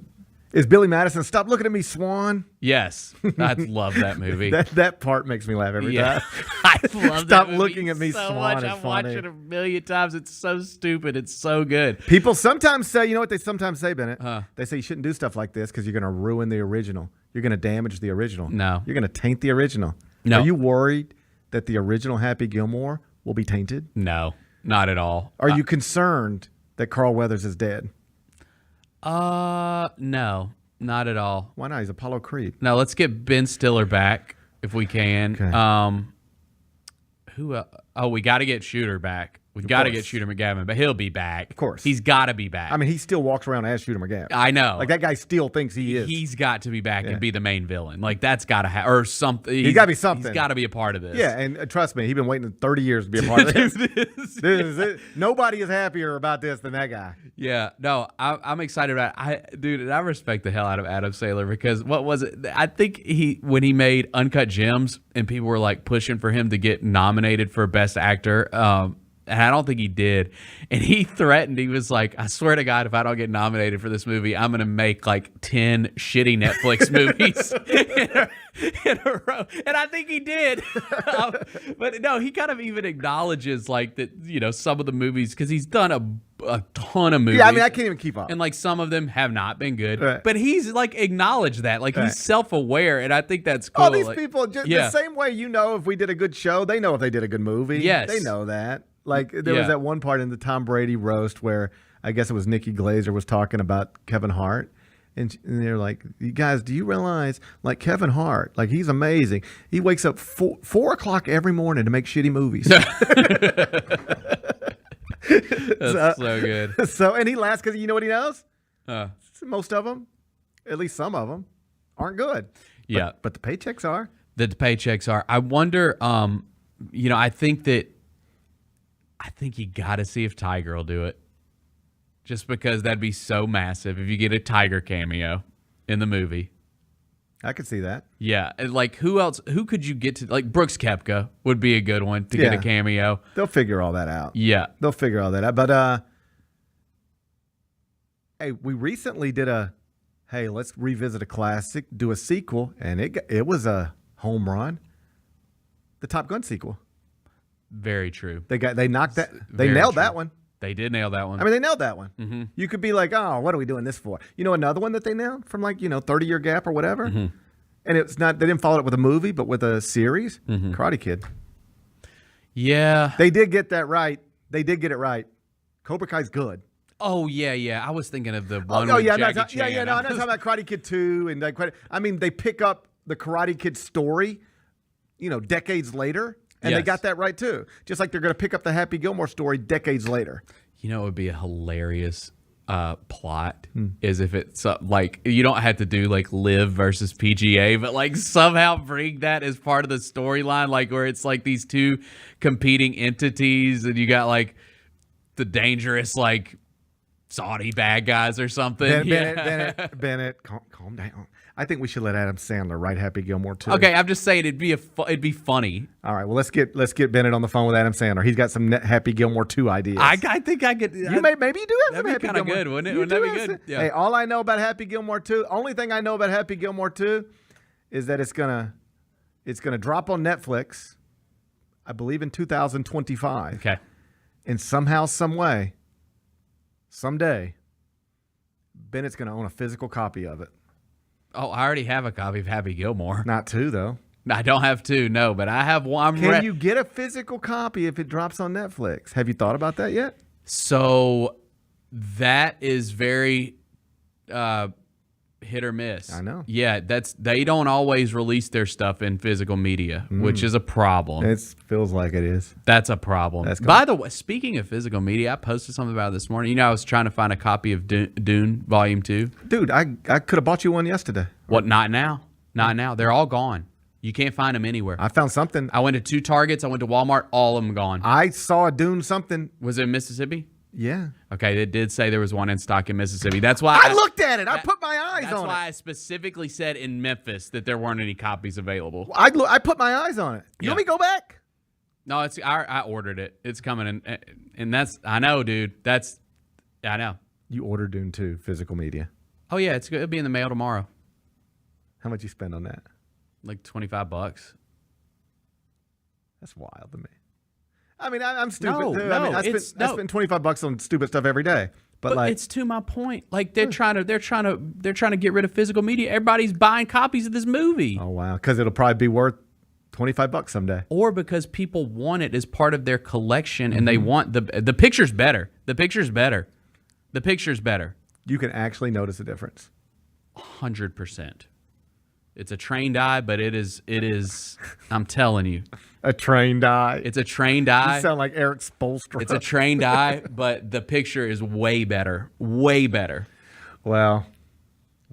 Is Billy Madison, Stop Looking at Me, Swan? Yes. I love that movie. that part makes me laugh every time. I love Stop that movie Looking at Me, so Swan. much. Is I've funny. watched it a million times. It's so stupid. It's so good. People sometimes say, you know what they sometimes say, Bennett? They say you shouldn't do stuff like this because you're going to ruin the original. You're going to damage the original. No. You're going to taint the original. No. Are you worried that the original Happy Gilmore will be tainted? No, not at all. Are you concerned that Carl Weathers is dead? No, not at all. Why not? He's Apollo Creed. No, let's get Ben Stiller back if we can. Okay. Who? We got to get Shooter back. We got to get Shooter McGavin, but he'll be back. Of course. He's got to be back. I mean, he still walks around as Shooter McGavin. I know. Like, that guy still thinks he is. He's got to be back and be the main villain. Like, that's got to have, or something. He's got to be something. He's got to be a part of this. Yeah, and trust me, he's been waiting 30 years to be a part of this. This is it. Nobody is happier about this than that guy. Yeah, no, I'm excited about it. Dude, and I respect the hell out of Adam Sandler because what was it? I think when he made Uncut Gems and people were like pushing for him to get nominated for Best Actor, and I don't think he did. And he threatened, he was like, I swear to God, if I don't get nominated for this movie, I'm going to make like 10 shitty Netflix movies in a row. And I think he did. But no, he kind of even acknowledges like that, you know, some of the movies, because he's done a ton of movies. Yeah, I mean, I can't even keep up. And like some of them have not been good. Right. But he's like acknowledged that. Like he's self-aware. And I think that's cool. All these like, people, just the same way you know if we did a good show, they know if they did a good movie. Yes. They know that. Like, there was that one part in the Tom Brady roast where I guess it was Nikki Glazer was talking about Kevin Hart. And they're like, you guys, do you realize, like, Kevin Hart, like, he's amazing. He wakes up 4 o'clock every morning to make shitty movies. That's so good. So, and he laughs because you know what he knows? Most of them, at least some of them, aren't good. Yeah. But the paychecks are. The paychecks are. I wonder, you know, I think you got to see if Tiger will do it. Just because that'd be so massive if you get a Tiger cameo in the movie. I could see that. Yeah. And like, who else? Who could you get to? Like, Brooks Koepka would be a good one to get a cameo. They'll figure all that out. Yeah. They'll figure all that out. But, hey, we recently did let's revisit a classic, do a sequel, and it was a home run. The Top Gun sequel. Very true. They nailed that one. They did nail that one. I mean, they nailed that one. Mm-hmm. You could be like, oh, what are we doing this for? You know, another one that they nailed from 30-year gap or whatever. Mm-hmm. And it's not, they didn't follow it with a movie, but with a series. Mm-hmm. Karate Kid. Yeah. They did get that right. They did get it right. Cobra Kai's good. Oh, yeah. I was thinking of the one no, with I'm Jackie not, Chan. no, I'm not talking about Karate Kid 2 and they pick up the Karate Kid story, decades later. And they got that right, too. Just like they're going to pick up the Happy Gilmore story decades later. You know, it would be a hilarious plot is if it's like you don't have to do like Live versus PGA, but like somehow bring that as part of the storyline, like where it's like these two competing entities and you got like the dangerous like Saudi bad guys or something. Bennett, calm down. I think we should let Adam Sandler write Happy Gilmore too. Okay, I'm just saying it'd be funny. All right, well let's get Bennett on the phone with Adam Sandler. He's got some Happy Gilmore 2 ideas. I think I could. Maybe you do have some Happy Gilmore. That'd be kind of good, wouldn't it? Wouldn't that be good? Yeah. Hey, all I know about Happy Gilmore 2, only thing I know about Happy Gilmore 2 is that it's gonna drop on Netflix, I believe in 2025. Okay. And somehow, some way, someday, Bennett's gonna own a physical copy of it. Oh, I already have a copy of Happy Gilmore. Not 2, though. I don't have 2, no, but I have one. Can you get a physical copy if it drops on Netflix? Have you thought about that yet? So that is very hit or miss. I know. Yeah, they don't always release their stuff in physical media, which is a problem. It feels like it is. That's a problem. By the way, speaking of physical media, I posted something about it this morning. You know, I was trying to find a copy of Dune Volume 2. Dude, I could have bought you one yesterday. What? Not now. Not now. They're all gone. You can't find them anywhere. I found something. I went to 2 Targets. I went to Walmart. All of them gone. I saw a Dune something. Was it in Mississippi? Yeah. Okay, it did say there was one in stock in Mississippi. That's why I looked at it. I put my eyes on it. That's why I specifically said in Memphis that there weren't any copies available. I put my eyes on it. You want me to go back? No, I ordered it. It's coming, and that's I know, dude. I know. You ordered Dune 2 physical media. Oh yeah, it'll be in the mail tomorrow. How much you spend on that? Like $25. That's wild to me. I mean, I'm stupid No, too. no, I mean, I spend $25 on stupid stuff every day. But like, it's to my point. Like they're trying to get rid of physical media. Everybody's buying copies of this movie. Oh wow, because it'll probably be worth $25 someday. Or because people want it as part of their collection, and they want the picture's better. The picture's better. The picture's better. You can actually notice a difference. 100%. It's a trained eye, but it is. I'm telling you, a trained eye. It's a trained eye. You sound like Eric Spoelstra. It's a trained eye, but the picture is way better. Way better. Well,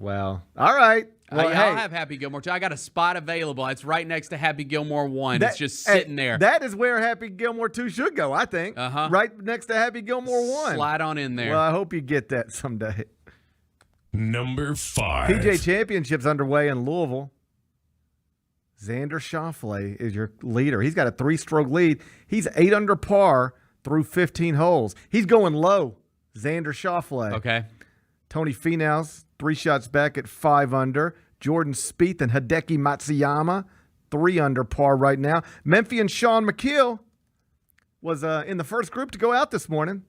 all right. Well, I'll have Happy Gilmore 2. I got a spot available. It's right next to Happy Gilmore 1. It's just sitting there. That is where Happy Gilmore 2 should go, I think. Right next to Happy Gilmore 1. Slide on in there. Well, I hope you get that someday. Number 5. PGA Championship's underway in Louisville. Xander Schauffele is your leader. He's got a 3-stroke lead. He's 8 under par through 15 holes. He's going low, Xander Schauffele. Okay. Tony Finau's 3 shots back at 5 under. Jordan Spieth and Hideki Matsuyama, 3 under par right now. Memphian Sean McKeel was in the first group to go out this morning.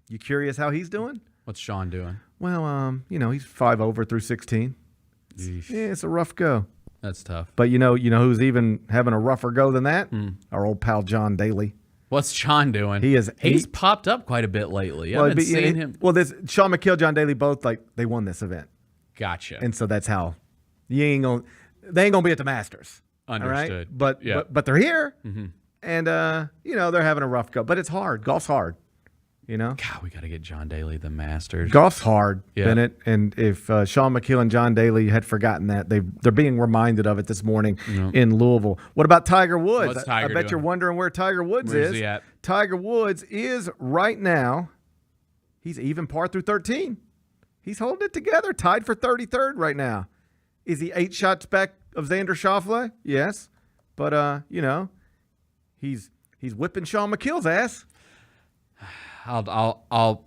You curious how he's doing? What's Sean doing? Well, he's 5 over through 16. Yeah, it's a rough go. That's tough. But you know who's even having a rougher go than that? Our old pal John Daly. What's Sean doing? He's popped up quite a bit lately. I've been seeing him. Well, Sean McKeel, John Daly, both they won this event. Gotcha. And so that's how they ain't gonna be at the Masters. Understood. All right? But they're here, and they're having a rough go. But it's hard. Golf's hard. God, we got to get John Daly the Masters. Golf's hard, Bennett. And if Sean McKeel and John Daly had forgotten that, they're being reminded of it this morning in Louisville. What about Tiger Woods? What's Tiger I bet doing? you're wondering where Tiger Woods Where's is. he at? Tiger Woods is right now. He's even par through 13. He's holding it together, tied for 33rd right now. Is he 8 shots back of Xander Schauffele? Yes, but he's whipping Sean McKeel's ass. I'll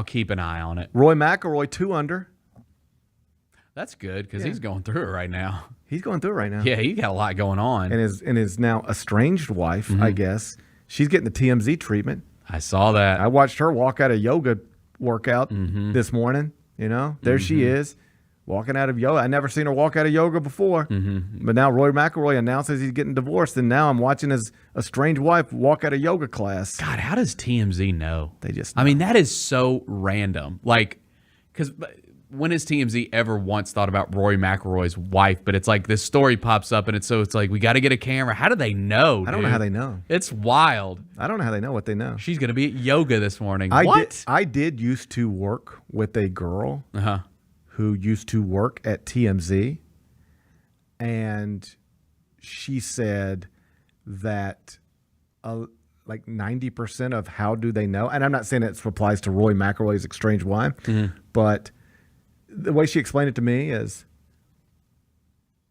keep an eye on it. Roy McIlroy 2 under. That's good because he's going through it right now. He's going through it right now. Yeah, he got a lot going on. And his now estranged wife, I guess, she's getting the TMZ treatment. I saw that. I watched her walk out of yoga workout this morning. There she is. Walking out of yoga. I never seen her walk out of yoga before. But now Roy McIlroy announces he's getting divorced, and now I'm watching his estranged wife walk out of yoga class. God, how does TMZ know? They just know. I mean, that is so random. Like, because when has TMZ ever once thought about Roy McIlroy's wife? But it's like this story pops up, and it's like, we got to get a camera. How do they know, I don't know how they know. It's wild. I don't know how they know what they know. She's going to be at yoga this morning. I did used to work with a girl who used to work at TMZ, and she said that like 90% of how do they know, and I'm not saying it applies to Roy McIlroy's estranged wife, but the way she explained it to me is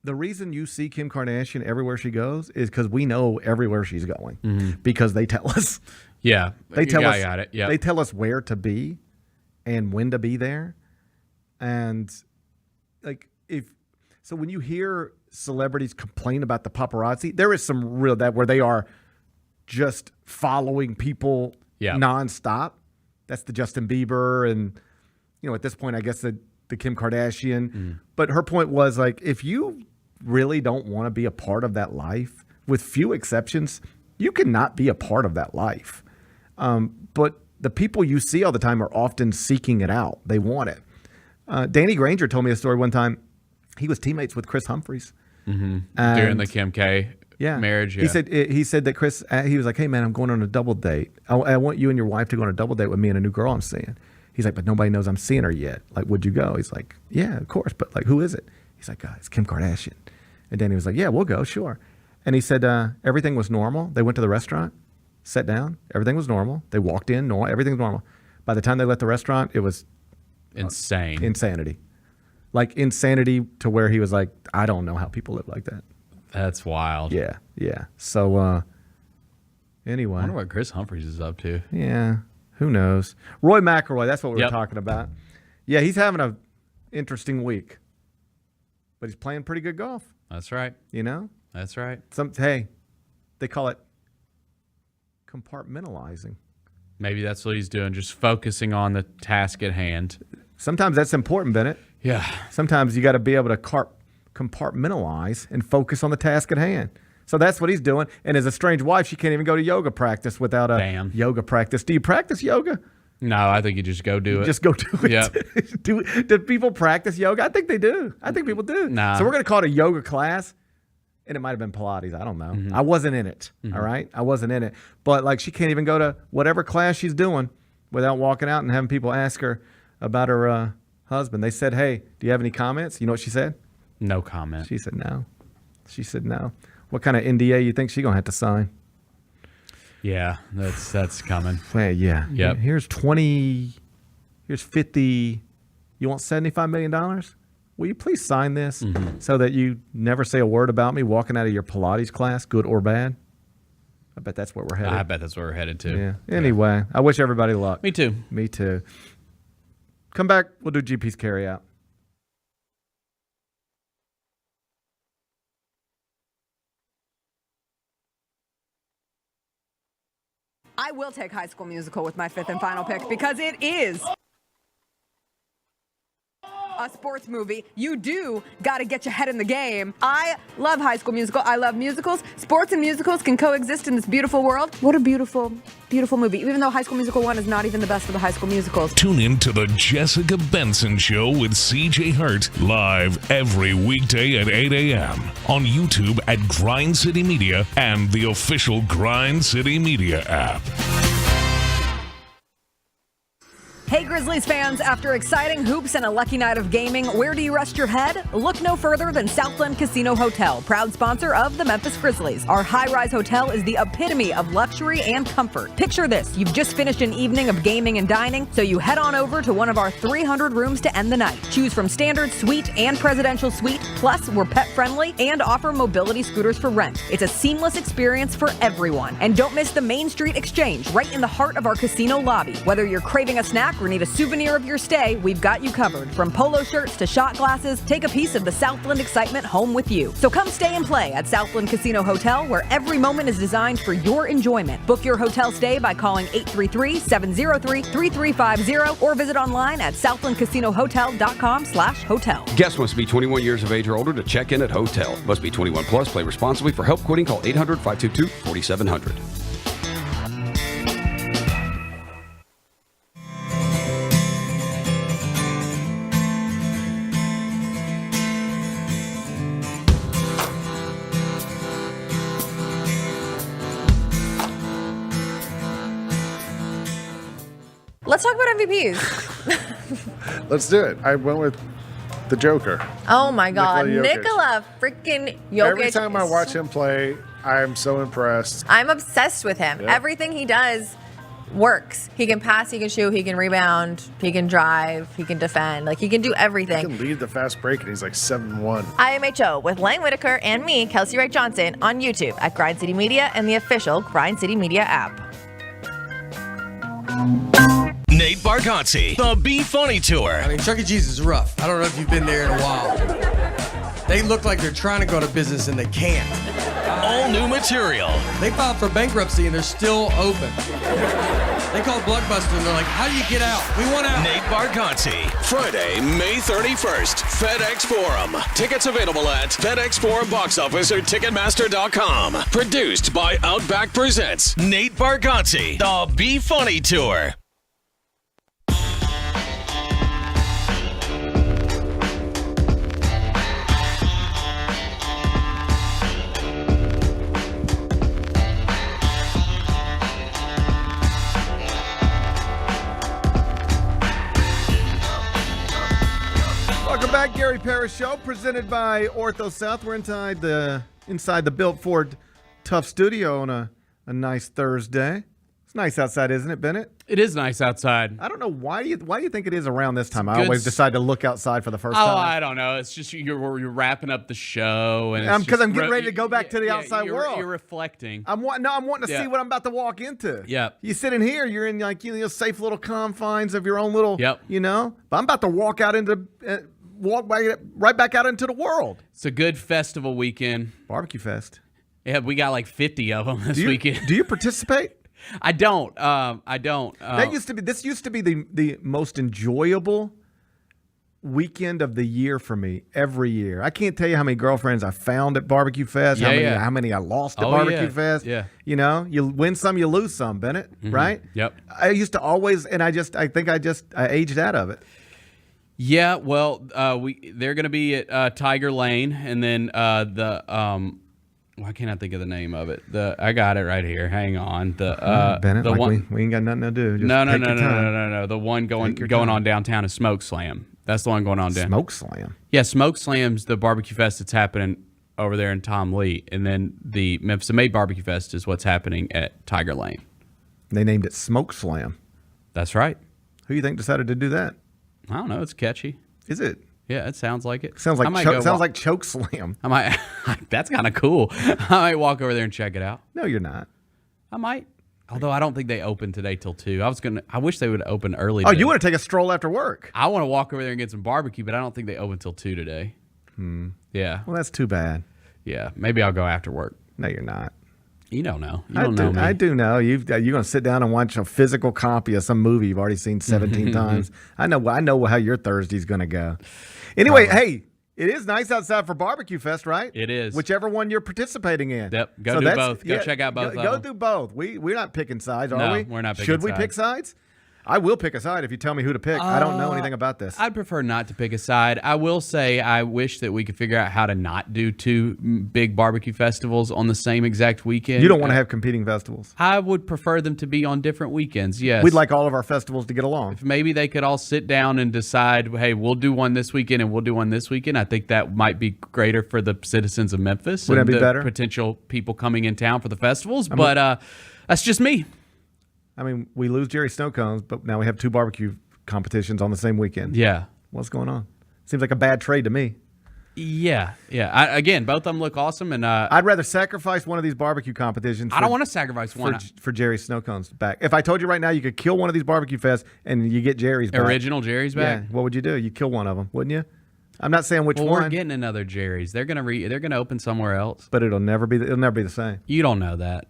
the reason you see Kim Kardashian everywhere she goes is because we know everywhere she's going because they tell us. Yeah, they tell us. I got it. Yeah, they tell us where to be and when to be there. And so when you hear celebrities complain about the paparazzi, there is some real where they are just following people nonstop. That's the Justin Bieber and at this point I guess the Kim Kardashian. But her point was like, if you really don't want to be a part of that life, with few exceptions, you cannot be a part of that life. But the people you see all the time are often seeking it out. They want it. Danny Granger told me a story one time. He was teammates with Chris Humphries during the Kim K marriage. Yeah. He said that Chris. He was like, "Hey man, I'm going on a double date. I want you and your wife to go on a double date with me and a new girl I'm seeing." He's like, "But nobody knows I'm seeing her yet. Like, would you go?" He's like, "Yeah, of course. But like, who is it?" He's like, "It's Kim Kardashian." And Danny was like, "Yeah, we'll go, sure." And he said everything was normal. They went to the restaurant, sat down. Everything was normal. They walked in. Everything was normal. By the time they left the restaurant, it was insanity. Like insanity to where he was like, I don't know how people live like that. That's wild. Yeah. So Anyway. I wonder what Chris Humphries is up to. Yeah, who knows? Roy McIlroy, that's what we were Yep. talking about. Yeah, he's having an interesting week. But he's playing pretty good golf. That's right. You know? That's right. Hey, they call it compartmentalizing. Maybe that's what he's doing, just focusing on the task at hand. Sometimes that's important, Bennett. Yeah. Sometimes you got to be able to compartmentalize and focus on the task at hand. So that's what he's doing. And as a strange wife, she can't even go to yoga practice without a yoga practice. Do you practice yoga? No, I think you just go do it. Just go do it. Yep. Do people practice yoga? I think they do. I think people do. Nah. So we're going to call it a yoga class. And it might have been Pilates. I don't know. I wasn't in it. All right? I wasn't in it. But, like, she can't even go to whatever class she's doing without walking out and having people ask her about her husband. They said, hey, do you have any comments? You know what she said? No comment. She said no. She said no. What kind of NDA you think she's going to have to sign? Yeah, that's coming. Well, yeah. Yep. Here's 20. Here's 50. You want $75 million? Will you please sign this so that you never say a word about me walking out of your Pilates class, good or bad? I bet that's where we're headed. I bet that's where we're headed to. Yeah. Anyway, I wish everybody luck. Me too. Me too. Come back. We'll do GP's carry out. I will take High School Musical with my fifth and final pick because it is a sports movie. You do got to get your head in the game. I love High School Musical. I love musicals. Sports and musicals can coexist in this beautiful world. What a beautiful, beautiful movie. Even though High School Musical 1 is not even the best of the High School Musicals. Tune in to the Jessica Benson Show with CJ Hurt live every weekday at 8 a.m. on YouTube at Grind City Media and the official Grind City Media app. Hey Grizzlies fans, after exciting hoops and a lucky night of gaming, where do you rest your head? Look no further than Southland Casino Hotel, proud sponsor of the Memphis Grizzlies. Our high-rise hotel is the epitome of luxury and comfort. Picture this, you've just finished an evening of gaming and dining, so you head on over to one of our 300 rooms to end the night. Choose from standard, suite, and presidential suite, plus we're pet-friendly and offer mobility scooters for rent. It's a seamless experience for everyone. And don't miss the Main Street Exchange, right in the heart of our casino lobby. Whether you're craving a snack or need a souvenir of your stay, we've got you covered. From polo shirts to shot glasses, take a piece of the Southland excitement home with you. So come stay and play at Southland Casino Hotel, where every moment is designed for your enjoyment. Book your hotel stay by calling 833-703-3350 or visit online at southlandcasinohotel.com/hotel. Guests must be 21 years of age or older to check in at hotel. Must be 21 plus. Play responsibly. For help quitting, call 800-522-4700. Let's talk about MVPs. Let's do it. I went with the Joker. Oh my God, Nikola Jokic. Nikola freaking Jokic. Every time I watch him play, I am so impressed. I'm obsessed with him. Yep. Everything he does works. He can pass, he can shoot, he can rebound, he can drive, he can defend. Like, he can do He everything. can lead the fast break, and he's like 7-1. IMHO with Lang Whitaker and me, Kelsey Wright Johnson, on YouTube at Grind City Media and the official Grind City Media app. Nate Bargatze, the Be Funny Tour. I mean, Chuck E. Cheese is rough. I don't know if you've been there in a while. They look like they're trying to go to business and they can't. All new material. They filed for bankruptcy and they're still open. They called Blockbuster and they're like, how do you get out? We want out. Nate Bargatze, Friday, May 31st, FedEx Forum. Tickets available at FedEx Forum box office or Ticketmaster.com. Produced by Outback Presents Nate Bargatze, the Be Funny Tour. Welcome back, Gary Parrish Show, presented by Ortho South. We're inside the Built Ford Tough Studio on a nice Thursday. It's nice outside, isn't it, Bennett? It is nice outside. I don't know why do you think it is around this time? I always decide to look outside for the first time. Oh, I don't know. It's just you're wrapping up the show, and because I'm getting ready to go back to the outside world. You're reflecting. I'm wanting to see what I'm about to walk into. Yep. You sit in here, you're in safe little confines of your own little. Yep. But I'm about to walk out into right back out into the world. It's a good festival weekend. Barbecue fest. Yeah, we got like 50 of them this weekend. Do you participate? I don't. This used to be the most enjoyable weekend of the year for me every year. I can't tell you how many girlfriends I found at Barbecue Fest, how many I lost at Barbecue Fest. Yeah. You win some, you lose some, Bennett, right? Yep. I used to always, and I think I aged out of it. Yeah, well, they're going to be at Tiger Lane, and then why can't I think of the name of it? I got it right here. Hang on. Bennett, the one, we ain't got nothing to do. Just no. The one going on downtown is Smoke Slam. That's the one going on down. Smoke Slam? Yeah, Smoke Slam's the barbecue fest that's happening over there in Tom Lee. And then the Memphis Made Barbecue Fest is what's happening at Tiger Lane. They named it Smoke Slam. That's right. Who do you think decided to do that? I don't know. It's catchy. Is it? Yeah, it sounds like it. Sounds like Choke Slam. I might. That's kind of cool. I might walk over there and check it out. No, you're not. I might. Although I don't think they open today till 2. I wish they would open early. Oh, you want to take a stroll after work? I want to walk over there and get some barbecue, but I don't think they open till 2 today. Yeah. Well, that's too bad. Yeah. Maybe I'll go after work. No, you're not. You don't know. You don't know me. I do know. You're going to sit down and watch a physical copy of some movie you've already seen 17 times. I know how your Thursday's going to go. Anyway, hey, it is nice outside for Barbecue Fest, right? It is. Whichever one you're participating in. Yep. Go do both. Go check out both. Go do both. We're not picking sides, are we? No, we're not picking sides. Should we pick sides? I will pick a side if you tell me who to pick. I don't know anything about this. I'd prefer not to pick a side. I will say I wish that we could figure out how to not do 2 big barbecue festivals on the same exact weekend. You don't want to have competing festivals? I would prefer them to be on different weekends, yes. We'd like all of our festivals to get along. If maybe they could all sit down and decide, hey, we'll do one this weekend and we'll do one this weekend. I think that might be greater for the citizens of Memphis. Would that be better? Potential people coming in town for the festivals. But that's just me. I mean, we lose Jerry Snow Cones, but now we have 2 barbecue competitions on the same weekend. Yeah. What's going on? Seems like a bad trade to me. Yeah. Again, both of them look awesome, and I'd rather sacrifice one of these barbecue competitions. I don't want to sacrifice one for Jerry Snow Cones back. If I told you right now you could kill one of these barbecue fests and you get Jerry's back. Original Jerry's back? Yeah. What would you do? You'd kill one of them, wouldn't you? I'm not saying which one. We're getting another Jerry's. They're gonna open somewhere else, but it'll never be the same. You don't know that.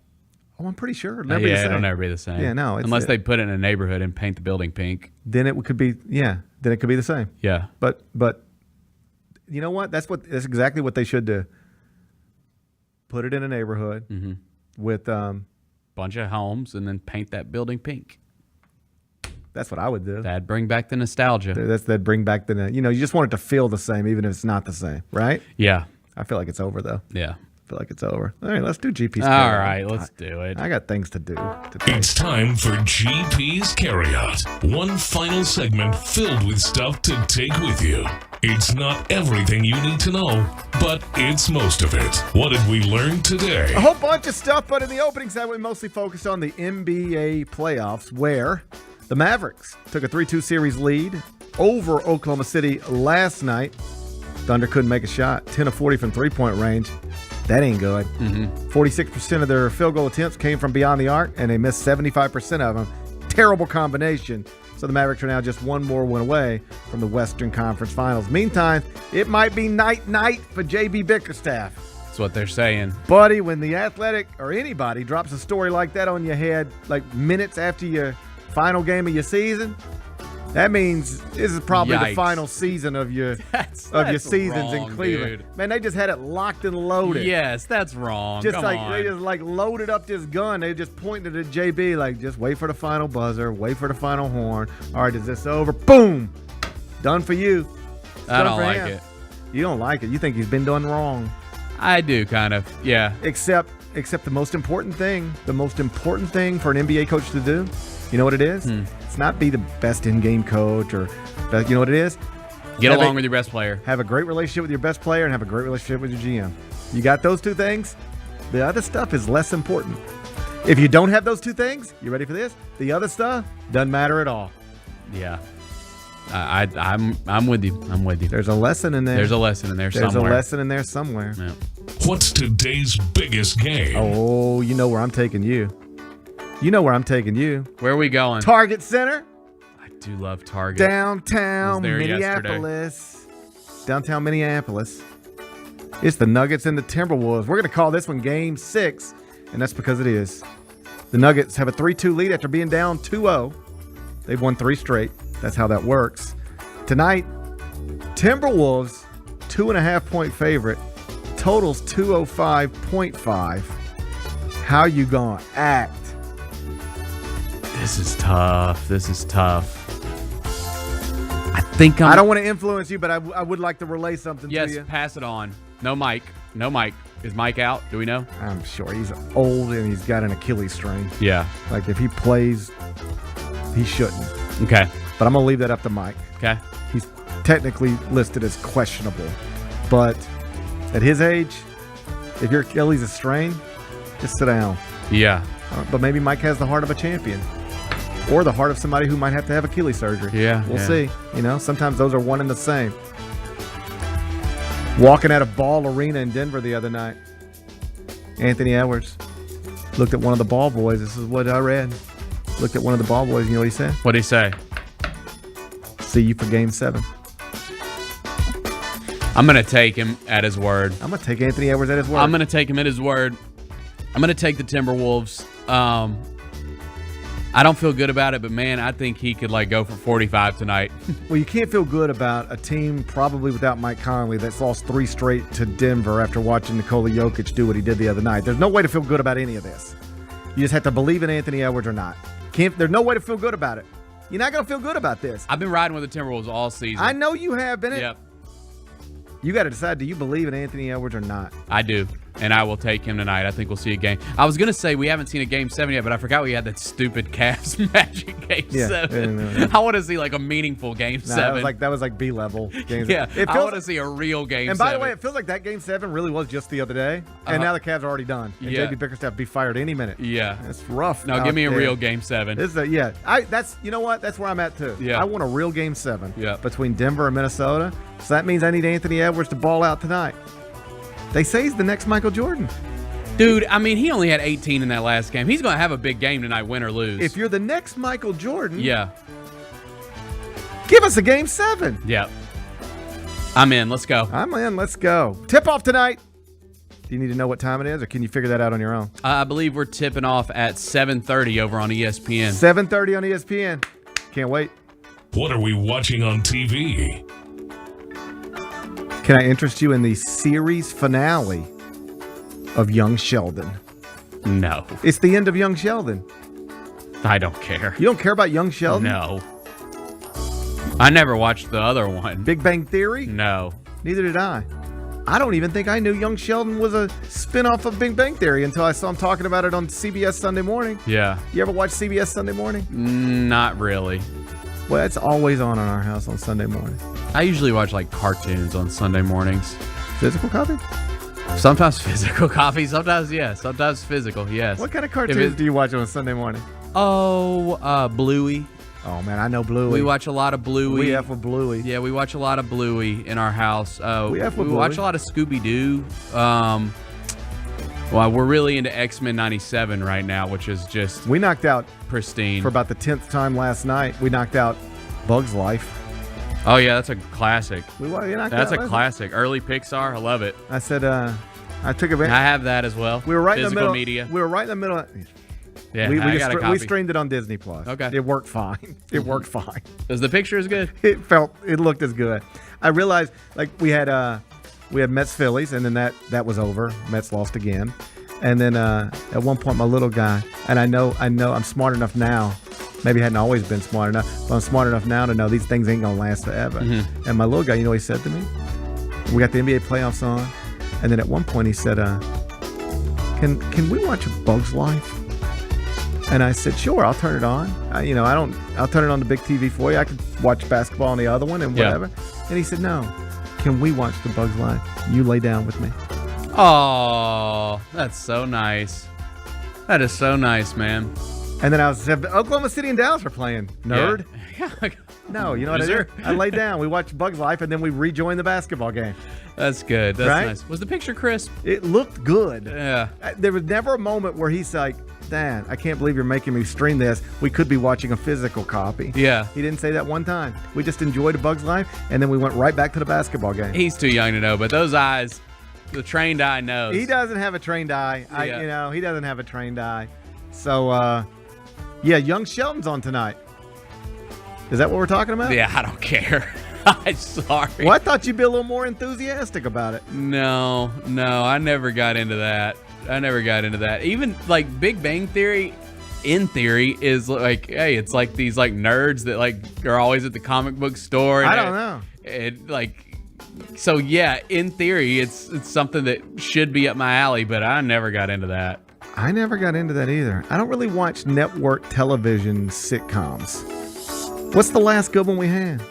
Oh, I'm pretty sure it'll never be the same. It'll never be the same. Yeah, no. Unless they put it in a neighborhood and paint the building pink. Then it could be, then it could be the same. Yeah. But you know what? That's exactly what they should do. Put it in a neighborhood with bunch of homes and then paint that building pink. That's what I would do. That'd bring back the nostalgia. That'd bring back you just want it to feel the same, even if it's not the same, right? Yeah. I feel like it's over, though. Yeah. I feel like it's over. All right, let's do GP's All Carryout. right, let's do it. I got things to do today. It's time for GP's Carryout. One final segment filled with stuff to take with you. It's not everything you need to know, but it's most of it. What did we learn today? A whole bunch of stuff, but in the opening segment, we mostly focused on the NBA playoffs, where the Mavericks took a 3-2 series lead over Oklahoma City last night. Thunder couldn't make a shot. 10 of 40 from three-point range. That ain't good. 46% of their field goal attempts came from beyond the arc, and they missed 75% of them. Terrible combination. So the Mavericks are now just one more win away from the Western Conference Finals. Meantime, it might be night-night for JB Bickerstaff. That's what they're saying. Buddy, when the Athletic or anybody drops a story like that on your head, like minutes after your final game of your season, that means this is probably the final season of your seasons in Cleveland. Dude. Man, they just had it locked and loaded. Yes, that's wrong. Just Come like on. they just like loaded up this gun. They just pointed at JB like, just wait for the final buzzer, wait for the final horn. All right, is this over? Boom, done for you. I don't like it. You don't like it. You think he's been done wrong. I do, kind of. Yeah. Except the most important thing for an NBA coach to do, you know what it is? It's not be the best in-game coach or, you know what it is? Get along with your best player. Have a great relationship with your best player and have a great relationship with your GM. You got those two things? The other stuff is less important. If you don't have those two things, you ready for this? The other stuff doesn't matter at all. Yeah. I'm with you. I'm with you. There's a lesson in there. There's a lesson in there somewhere. There's a lesson in there somewhere. Yeah. What's today's biggest game? Oh, you know where I'm taking you. You know where I'm taking you. Where are we going? Target Center. I do love Target. Downtown Minneapolis. Downtown Minneapolis. It's the Nuggets and the Timberwolves. We're going to call this one Game 6, and that's because it is. The Nuggets have a 3-2 lead after being down 2-0. They've won 3 straight. That's how that works. Tonight, Timberwolves, 2.5-point favorite. Totals 205.5. How you gonna act? This is tough. I think I don't want to influence you, but I would like to relay something to you. Yes, pass it on. No Mike. Is Mike out? Do we know? I'm sure. He's old and he's got an Achilles strain. Yeah. Like if he plays, he shouldn't. Okay. But I'm going to leave that up to Mike. Okay. He's technically listed as questionable. But at his age, if your Achilles is strained, just sit down. Yeah. But maybe Mike has the heart of a champion. Or the heart of somebody who might have to have Achilles surgery. Yeah. We'll see. You know, sometimes those are one and the same. Walking out of Ball Arena in Denver the other night, Anthony Edwards looked at one of the ball boys. This is what I read. Looked at one of the ball boys. You know what he said? What'd he say? See you for Game 7. I'm going to take him at his word. I'm going to take Anthony Edwards at his word. I'm going to take him at his word. I'm going to take the Timberwolves. I don't feel good about it, but, man, I think he could, go for 45 tonight. Well, you can't feel good about a team probably without Mike Conley that's lost 3 straight to Denver after watching Nikola Jokic do what he did the other night. There's no way to feel good about any of this. You just have to believe in Anthony Edwards or not. There's no way to feel good about it. You're not going to feel good about this. I've been riding with the Timberwolves all season. I know you have, Bennett. Yep. You got to decide, do you believe in Anthony Edwards or not? I do, and I will take him tonight. I think we'll see a game. I was going to say we haven't seen a Game 7 yet, but I forgot we had that stupid Cavs Magic Game 7. Yeah. I want to see a meaningful Game 7. That was B-level. Yeah, I want to see a real Game 7. And by the way, it feels like that Game 7 really was just the other day, and now the Cavs are already done. And JB Bickerstaff be fired any minute. Yeah. It's rough. No, give me a real Game 7. You know what? That's where I'm at, too. Yeah. I want a real Game 7 Yeah. between Denver and Minnesota. So that means I need Anthony Edwards to ball out tonight. They say he's the next Michael Jordan. Dude, I mean, he only had 18 in that last game. He's going to have a big game tonight, win or lose. If you're the next Michael Jordan, yeah, give us a Game 7. Yeah. I'm in. Let's go. I'm in. Let's go. Tip off tonight. Do you need to know what time it is, or can you figure that out on your own? I believe we're tipping off at 7:30 over on ESPN. 7:30 on ESPN. Can't wait. What are we watching on TV? Can I interest you in the series finale of Young Sheldon? No. It's the end of Young Sheldon. I don't care. You don't care about Young Sheldon? No. I never watched the other one. Big Bang Theory? No. Neither did I. I don't even think I knew Young Sheldon was a spinoff of Big Bang Theory until I saw him talking about it on CBS Sunday Morning. Yeah. You ever watch CBS Sunday Morning? Not really. Well, it's always on our house on Sunday morning. I usually watch cartoons on Sunday mornings. Physical copy? Sometimes physical copy. Sometimes, yes. Sometimes physical, yes. What kind of cartoons do you watch on Sunday morning? Oh, Bluey. Oh, man, I know Bluey. We watch a lot of Bluey. We F with Bluey. Yeah, we watch a lot of Bluey in our house. We watch a lot of Scooby-Doo. Well, we're really into X-Men 97 right now, which is just We knocked out pristine. for about the 10th time last night. We knocked out Bug's Life. Oh, yeah, that's a classic. That's a classic. Early Pixar. I love it. I said, I took advantage. I have that as well. We were right Physical in the middle. media. We were right in the middle. Yeah, we streamed it on Disney Plus. Okay. It worked fine. It worked fine. Is the picture as good? It looked as good. I realized we had Mets Phillies, and then that was over. Mets lost again. And then at one point, my little guy, and I know I'm smart enough now. Maybe I hadn't always been smart enough, but I'm smart enough now to know these things ain't gonna last forever. Mm-hmm. And my little guy, you know what he said to me? We got the NBA playoffs on, and then at one point he said, "Can we watch A Bug's Life?" And I said, "Sure, I'll turn it on. I'll turn it on the big TV for you. I could watch basketball on the other one and whatever." Yeah. And he said, "No, can we watch The Bug's Life? You lay down with me." Oh, that's so nice. That is so nice, man. And then Oklahoma City and Dallas are playing. Nerd. Yeah. No, you know what I did? I laid down. We watched Bugs Life, and then we rejoined the basketball game. That's good. That's Right? nice. Was the picture crisp? It looked good. Yeah. There was never a moment where he's like, Dan, I can't believe you're making me stream this. We could be watching a physical copy. Yeah. He didn't say that one time. We just enjoyed a Bug's Life, and then we went right back to the basketball game. He's too young to know, but those eyes, the trained eye knows. He doesn't have a trained eye. Yeah. He doesn't have a trained eye. So, young Shelton's on tonight. Is that what we're talking about? Yeah, I don't care. I'm sorry. Well, I thought you'd be a little more enthusiastic about it. No, I never got into that. Even like Big Bang Theory, in theory, is like, hey, it's like these like nerds that like are always at the comic book store. And I don't know. So yeah, in theory, it's something that should be up my alley, but I never got into that. I never got into that either. I don't really watch network television sitcoms. What's the last good one we had?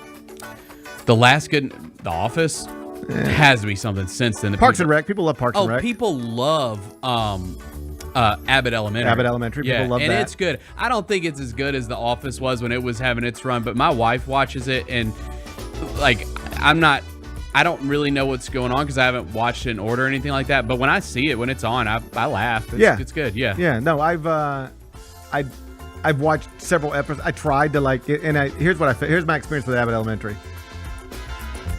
The last good, The Office. Has to be something since then. Parks and Rec. People love Parks and Rec. People love Abbott Elementary. Abbott Elementary. People love that. And it's good. I don't think it's as good as The Office was when it was having its run, but my wife watches it, and like I don't really know what's going on because I haven't watched it in order or anything like that. But when I see it, when it's on, I laugh. It's good. Yeah. Yeah. No, I've watched several episodes. I tried to like it, and here's my experience with Abbott Elementary.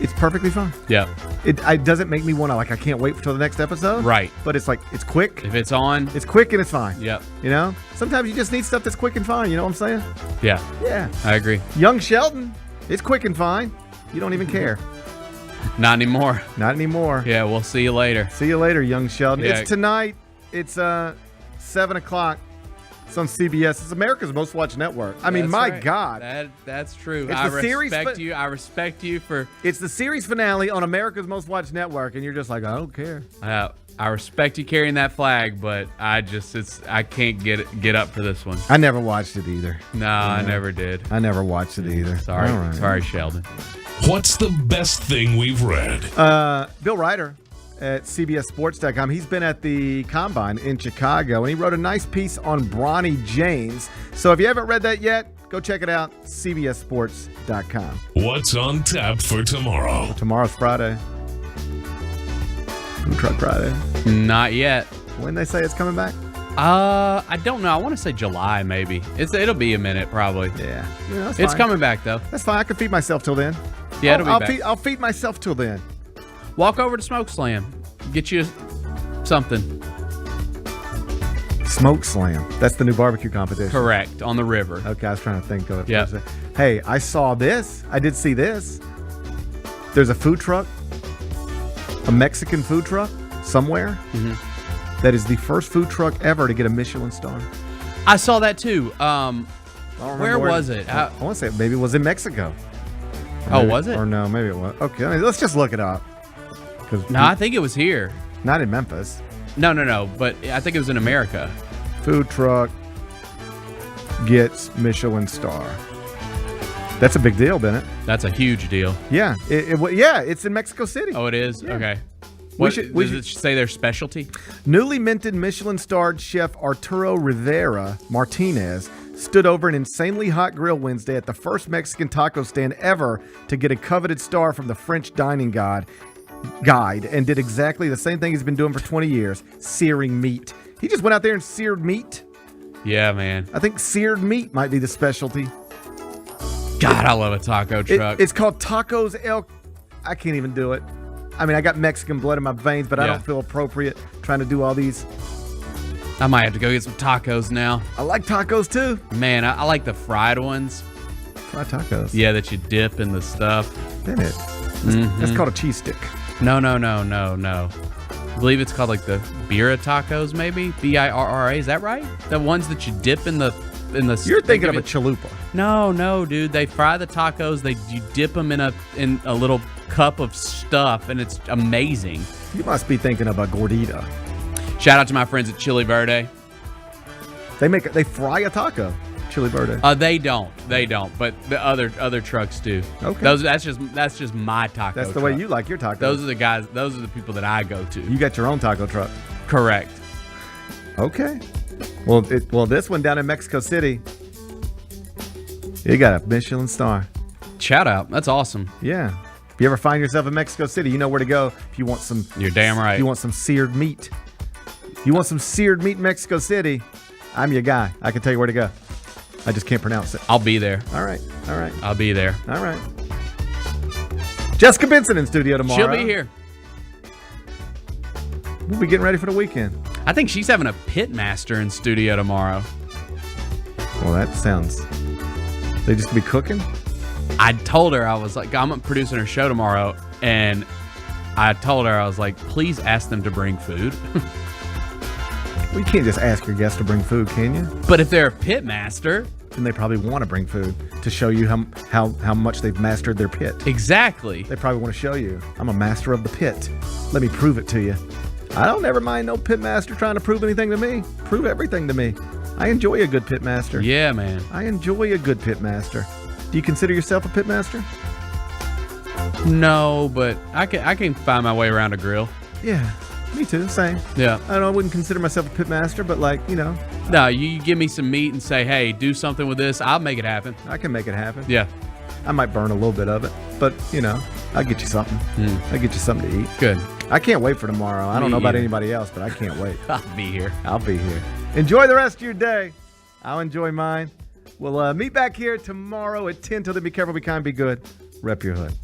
It's perfectly fine. Yeah. It doesn't make me want to I can't wait until the next episode. Right. But it's like, it's quick. If it's on. It's quick and it's fine. Yep. You know? Sometimes you just need stuff that's quick and fine. You know what I'm saying? Yeah. Yeah. I agree. Young Sheldon, it's quick and fine. You don't even care. Not anymore. Not anymore. Yeah, we'll see you later. See you later, Young Sheldon. Yeah. It's tonight. It's 7 o'clock. It's on CBS. It's America's most watched network. I mean, my God. That's true. It's the series I respect you for. It's the series finale on America's most watched network, and you're just like, I don't care. I respect you carrying that flag, but I can't get up for this one. I never watched it either. No, I never did. I never watched it either. Sorry. All right. Sorry, Sheldon. What's the best thing we've read? Bill Ryder at CBSSports.com. He's been at the Combine in Chicago, and he wrote a nice piece on Bronny James. So if you haven't read that yet, go check it out, CBSSports.com. What's on tap for tomorrow? Tomorrow's Friday. Food Truck Friday. Not yet. When they say it's coming back? I don't know. I want to say July, maybe. It'll be a minute, probably. Yeah. It's fine. coming back, though. That's fine. I can feed myself till then. Yeah, it'll be back. I'll feed myself till then. Walk over to Smoke Slam. Get you something. Smoke Slam. That's the new barbecue competition. Correct. On the river. Okay, I was trying to think of it. Yeah. Hey, I saw this. I did see this. There's a food truck, a Mexican food truck somewhere that is the first food truck ever to get a Michelin star. I saw that too. Where was it? I want to say maybe it was in Mexico. Was it? Or no, maybe it was. Okay, let's just look it up. No, I think it was here. Not in Memphis. No. But I think it was in America. Food truck gets Michelin star. That's a big deal, Bennett. That's a huge deal. Yeah. It's in Mexico City. Oh, it is? Yeah. Okay. Does it say their specialty? Newly minted Michelin-starred chef Arturo Rivera Martinez stood over an insanely hot grill Wednesday at the first Mexican taco stand ever to get a coveted star from the French dining guide and did exactly the same thing he's been doing for 20 years, searing meat. He just went out there and seared meat. Yeah, man. I think seared meat might be the specialty. God, I love a taco truck. It's called Tacos El... I can't even do it. I mean, I got Mexican blood in my veins, but I don't feel appropriate trying to do all these. I might have to go get some tacos now. I like tacos too. Man, I like the fried ones. Fried tacos? Yeah, that you dip in the stuff. Bennett. That's called a cheese stick. No. I believe it's called like the birra tacos, maybe? BIRRA, is that right? The ones that you dip in the You're thinking of a chalupa. No, dude. They fry the tacos. You dip them in a little cup of stuff, and it's amazing. You must be thinking of a gordita. Shout out to my friends at Chili Verde. They fry a taco. Chili Verde. They don't, but the other trucks do. Okay. That's just my taco. That's the way you like your tacos. Those are the guys. Those are the people that I go to. You got your own taco truck. Correct. Okay. Well, this one down in Mexico City, it got a Michelin star. Shout out. That's awesome. Yeah. If you ever find yourself in Mexico City, you know where to go if you want some. You're damn right. If you want some seared meat. You want some seared meat in Mexico City, I'm your guy. I can tell you where to go. I just can't pronounce it. I'll be there. All right. I'll be there. All right. Jessica Benson in studio tomorrow. She'll be here. We'll be getting ready for the weekend. I think she's having a pit master in studio tomorrow. Well, that sounds... They just be cooking? I told her, I was like, I'm producing her show tomorrow, and I told her, I was like, please ask them to bring food. Well, you can't just ask your guests to bring food, can you? But if they're a pit master... Then they probably want to bring food to show you how much they've mastered their pit. Exactly. They probably want to show you, I'm a master of the pit. Let me prove it to you. I don't ever mind no pit master trying to prove anything to me. Prove everything to me. I enjoy a good pit master. Yeah, man. I enjoy a good pit master. Do you consider yourself a pit master? No, but I can find my way around a grill. Yeah, me too. Same. Yeah. I wouldn't consider myself a pit master, but No, you give me some meat and say, hey, do something with this. I'll make it happen. I can make it happen. Yeah. I might burn a little bit of it, but I'll get you something. I'll get you something to eat. Good. I can't wait for tomorrow. I don't know about either. anybody else, but I can't wait. I'll be here. I'll be here. Enjoy the rest of your day. I'll enjoy mine. We'll meet back here tomorrow at 10. Till then, be careful, be kind, be good. Rep your hood.